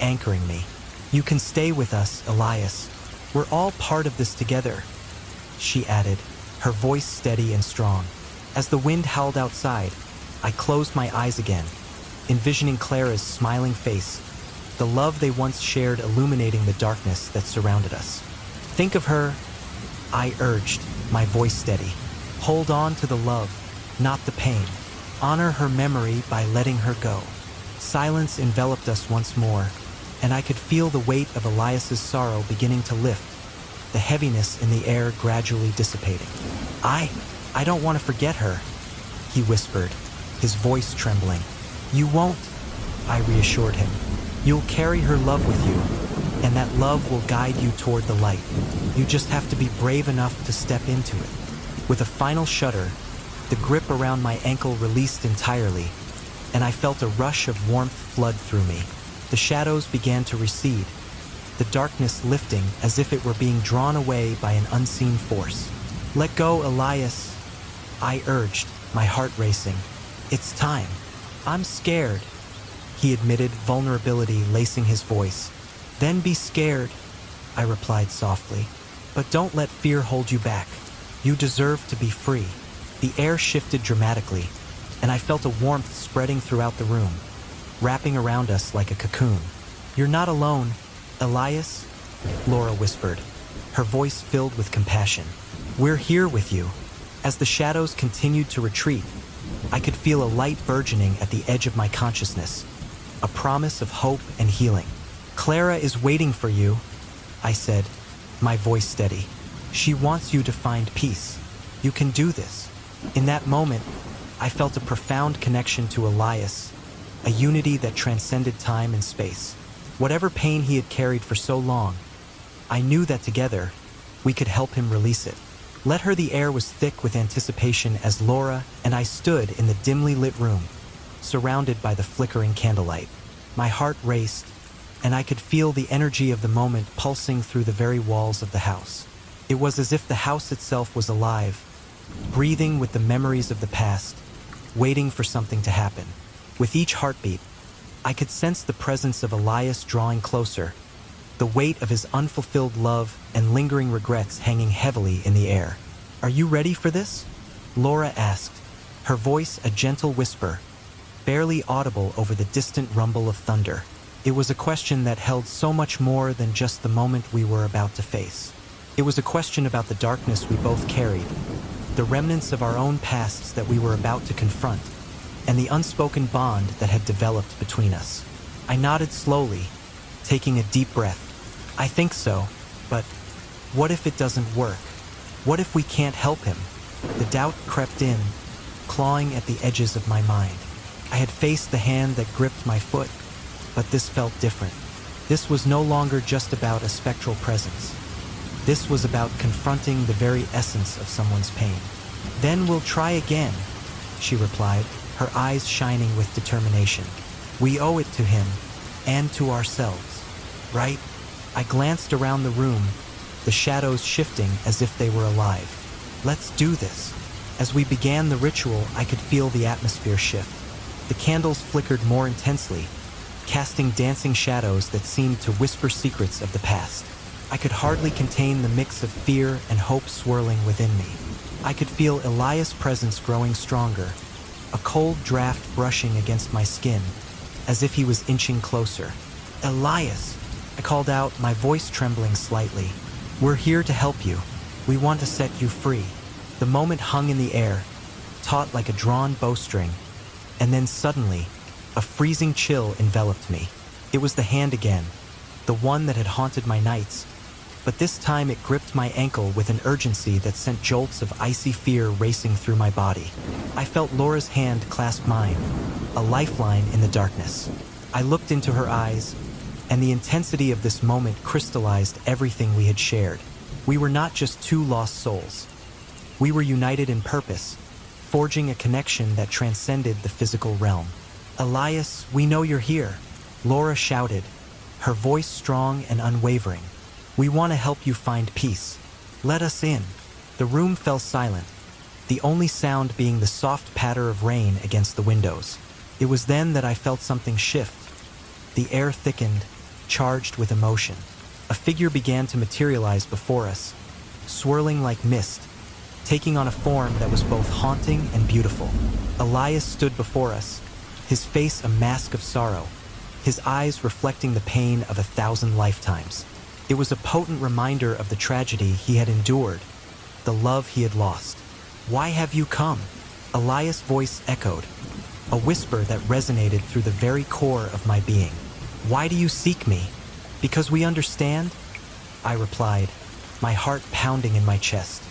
anchoring me. You can stay with us, Elias. We're all part of this together, she added, her voice steady and strong. As the wind howled outside, I closed my eyes again, envisioning Clara's smiling face, the love they once shared illuminating the darkness that surrounded us. Think of her, I urged, my voice steady. Hold on to the love, not the pain. Honor her memory by letting her go. Silence enveloped us once more, and I could feel the weight of Elias's sorrow beginning to lift, the heaviness in the air gradually dissipating. I don't want to forget her, he whispered, his voice trembling. You won't, I reassured him. You'll carry her love with you, and that love will guide you toward the light. You just have to be brave enough to step into it. With a final shudder, the grip around my ankle released entirely, and I felt a rush of warmth flood through me. The shadows began to recede, the darkness lifting as if it were being drawn away by an unseen force. Let go, Elias, I urged, my heart racing. It's time. I'm scared, he admitted, vulnerability lacing his voice. Then be scared, I replied softly. But don't let fear hold you back. You deserve to be free. The air shifted dramatically, and I felt a warmth spreading throughout the room, wrapping around us like a cocoon. You're not alone, Elias, Laura whispered, her voice filled with compassion. We're here with you. As the shadows continued to retreat, I could feel a light burgeoning at the edge of my consciousness, a promise of hope and healing. Clara is waiting for you, I said, my voice steady. She wants you to find peace. You can do this. In that moment, I felt a profound connection to Elias, a unity that transcended time and space. Whatever pain he had carried for so long, I knew that together, we could help him release it. Let her. The air was thick with anticipation as Laura and I stood in the dimly lit room, surrounded by the flickering candlelight. My heart raced, and I could feel the energy of the moment pulsing through the very walls of the house. It was as if the house itself was alive, breathing with the memories of the past, waiting for something to happen. With each heartbeat, I could sense the presence of Elias drawing closer, the weight of his unfulfilled love and lingering regrets hanging heavily in the air. Are you ready for this? Laura asked, her voice a gentle whisper, barely audible over the distant rumble of thunder. It was a question that held so much more than just the moment we were about to face. It was a question about the darkness we both carried, the remnants of our own pasts that we were about to confront, and the unspoken bond that had developed between us. I nodded slowly, taking a deep breath. I think so, but what if it doesn't work? What if we can't help him? The doubt crept in, clawing at the edges of my mind. I had faced the hand that gripped my foot, but this felt different. This was no longer just about a spectral presence. This was about confronting the very essence of someone's pain. Then we'll try again, she replied, her eyes shining with determination. We owe it to him, and to ourselves, right? I glanced around the room, the shadows shifting as if they were alive. Let's do this. As we began the ritual, I could feel the atmosphere shift. The candles flickered more intensely, casting dancing shadows that seemed to whisper secrets of the past. I could hardly contain the mix of fear and hope swirling within me. I could feel Elias' presence growing stronger, a cold draft brushing against my skin, as if he was inching closer. Elias, I called out, my voice trembling slightly. We're here to help you. We want to set you free. The moment hung in the air, taut like a drawn bowstring, and then suddenly, a freezing chill enveloped me. It was the hand again, the one that had haunted my nights, but this time it gripped my ankle with an urgency that sent jolts of icy fear racing through my body. I felt Laura's hand clasp mine, a lifeline in the darkness. I looked into her eyes, and the intensity of this moment crystallized everything we had shared. We were not just two lost souls. We were united in purpose, forging a connection that transcended the physical realm. Elias, we know you're here, Laura shouted, her voice strong and unwavering. "We want to help you find peace. Let us in." The room fell silent, the only sound being the soft patter of rain against the windows. It was then that I felt something shift. The air thickened, charged with emotion. A figure began to materialize before us, swirling like mist, taking on a form that was both haunting and beautiful. Elias stood before us, his face a mask of sorrow, his eyes reflecting the pain of 1,000 lifetimes. It was a potent reminder of the tragedy he had endured, the love he had lost. "Why have you come?" Elias' voice echoed, a whisper that resonated through the very core of my being. "Why do you seek me? Because we understand?" I replied, my heart pounding in my chest.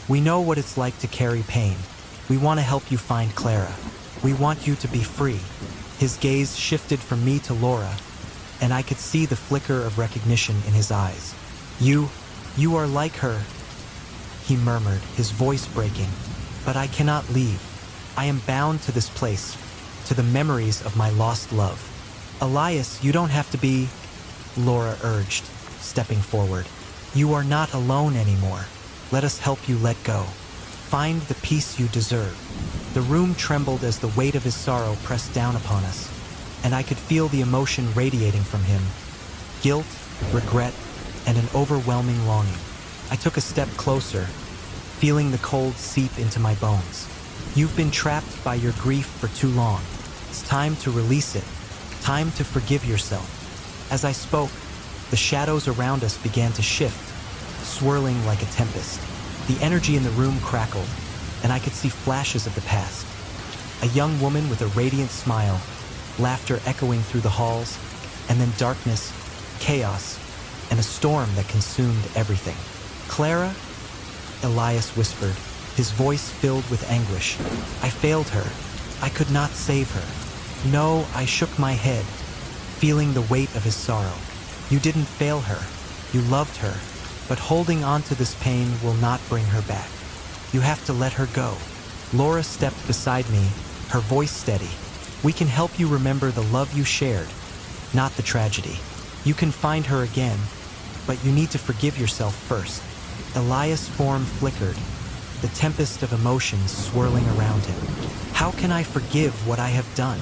"We know what it's like to carry pain. We want to help you find Clara. We want you to be free." His gaze shifted from me to Laura, and I could see the flicker of recognition in his eyes. You are like her," he murmured, his voice breaking. "But I cannot leave. I am bound to this place, to the memories of my lost love." "Elias, you don't have to be," Laura urged, stepping forward. "You are not alone anymore. Let us help you let go. Find the peace you deserve." The room trembled as the weight of his sorrow pressed down upon us, and I could feel the emotion radiating from him. Guilt, regret, and an overwhelming longing. I took a step closer, feeling the cold seep into my bones. "You've been trapped by your grief for too long. It's time to release it. Time to forgive yourself." As I spoke, the shadows around us began to shift, swirling like a tempest. The energy in the room crackled, and I could see flashes of the past. A young woman with a radiant smile, laughter echoing through the halls, and then darkness, chaos, and a storm that consumed everything. "Clara?" Elias whispered, his voice filled with anguish. "I failed her. I could not save her." "No," I shook my head, feeling the weight of his sorrow. "You didn't fail her. You loved her. But holding on to this pain will not bring her back. You have to let her go." Laura stepped beside me, her voice steady. "We can help you remember the love you shared, not the tragedy. You can find her again, but you need to forgive yourself first." Elias' form flickered, the tempest of emotions swirling around him. "How can I forgive what I have done?"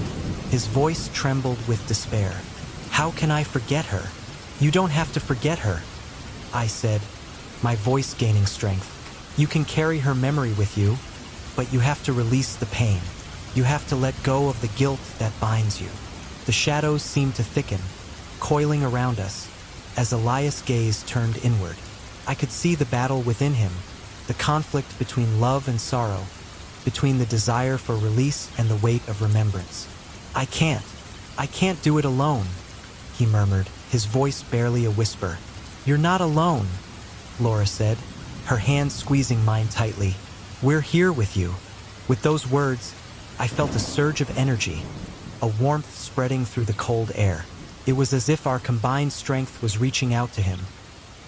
His voice trembled with despair. "How can I forget her?" "You don't have to forget her," I said, my voice gaining strength. "You can carry her memory with you, but you have to release the pain. You have to let go of the guilt that binds you." The shadows seemed to thicken, coiling around us, as Elias' gaze turned inward. I could see the battle within him, the conflict between love and sorrow, between the desire for release and the weight of remembrance. I can't do it alone," he murmured, his voice barely a whisper. "You're not alone," Laura said, her hand squeezing mine tightly. "We're here with you." With those words, I felt a surge of energy, a warmth spreading through the cold air. It was as if our combined strength was reaching out to him,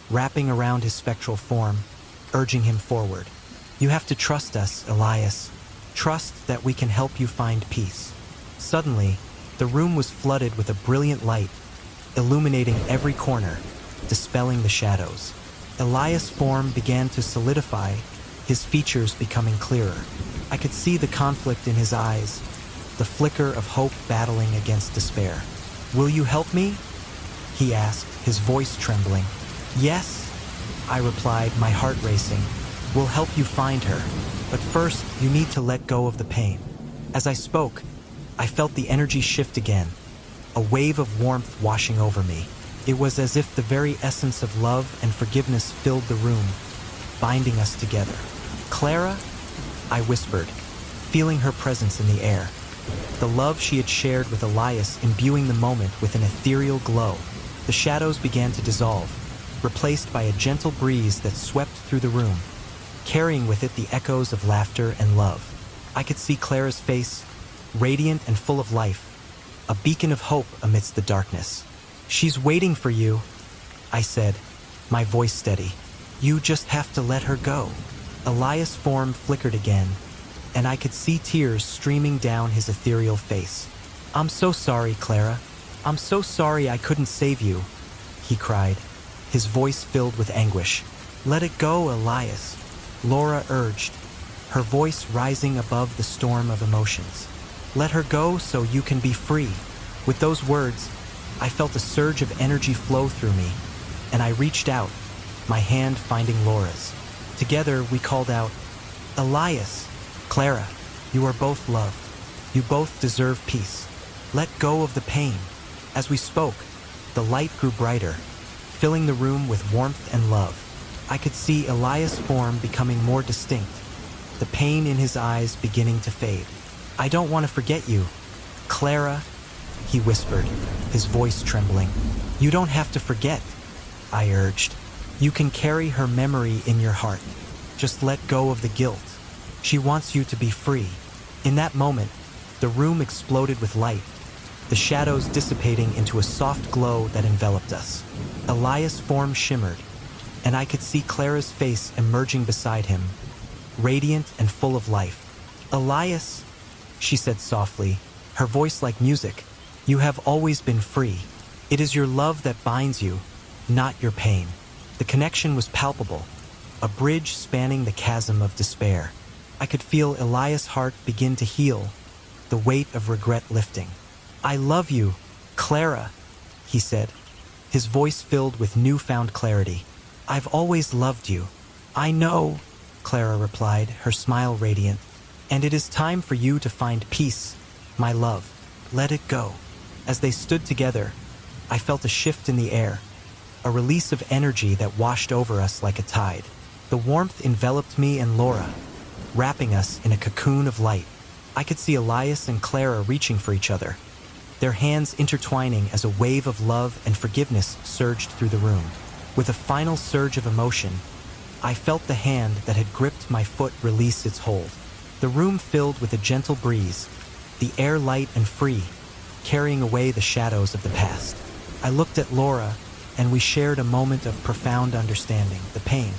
wrapping around his spectral form, urging him forward. "You have to trust us, Elias. Trust that we can help you find peace." Suddenly, the room was flooded with a brilliant light, illuminating every corner, dispelling the shadows. Elias' form began to solidify, his features becoming clearer. I could see the conflict in his eyes, the flicker of hope battling against despair. "Will you help me?" he asked, his voice trembling. "Yes," I replied, my heart racing. "We'll help you find her, but first you need to let go of the pain." As I spoke, I felt the energy shift again, a wave of warmth washing over me. It was as if the very essence of love and forgiveness filled the room, binding us together. "Clara?" I whispered, feeling her presence in the air. The love she had shared with Elias imbuing the moment with an ethereal glow. The shadows began to dissolve, replaced by a gentle breeze that swept through the room, carrying with it the echoes of laughter and love. I could see Clara's face, radiant and full of life, a beacon of hope amidst the darkness. "She's waiting for you," I said, my voice steady. "You just have to let her go." Elias' form flickered again, and I could see tears streaming down his ethereal face. "I'm so sorry, Clara. I'm so sorry I couldn't save you. he cried, his voice filled with anguish. Let it go, Elias, Laura urged, her voice rising above the storm of emotions. Let her go so you can be free. With those words, I felt a surge of energy flow through me, and I reached out, my hand finding Laura's. Together, we called out, Elias, Clara, you are both loved. You both deserve peace. Let go of the pain. As we spoke, the light grew brighter, filling the room with warmth and love. I could see Elias' form becoming more distinct, the pain in his eyes beginning to fade. I don't want to forget you, Clara, he whispered, his voice trembling. You don't have to forget, I urged. You can carry her memory in your heart. Just let go of the guilt. She wants you to be free. In that moment, the room exploded with light, the shadows dissipating into a soft glow that enveloped us. Elias' form shimmered, and I could see Clara's face emerging beside him, radiant and full of life. Elias, she said softly, her voice like music, you have always been free. It is your love that binds you, not your pain. The connection was palpable, a bridge spanning the chasm of despair. I could feel Elias' heart begin to heal, the weight of regret lifting. I love you, Clara, he said, his voice filled with newfound clarity. I've always loved you. I know, Clara replied, her smile radiant. And it is time for you to find peace, my love. Let it go. As they stood together, I felt a shift in the air, a release of energy that washed over us like a tide. The warmth enveloped me and Laura, wrapping us in a cocoon of light. I could see Elias and Clara reaching for each other, their hands intertwining as a wave of love and forgiveness surged through the room. With a final surge of emotion, I felt the hand that had gripped my foot release its hold. The room filled with a gentle breeze, the air light and free, carrying away the shadows of the past. I looked at Laura, and we shared a moment of profound understanding. The pain,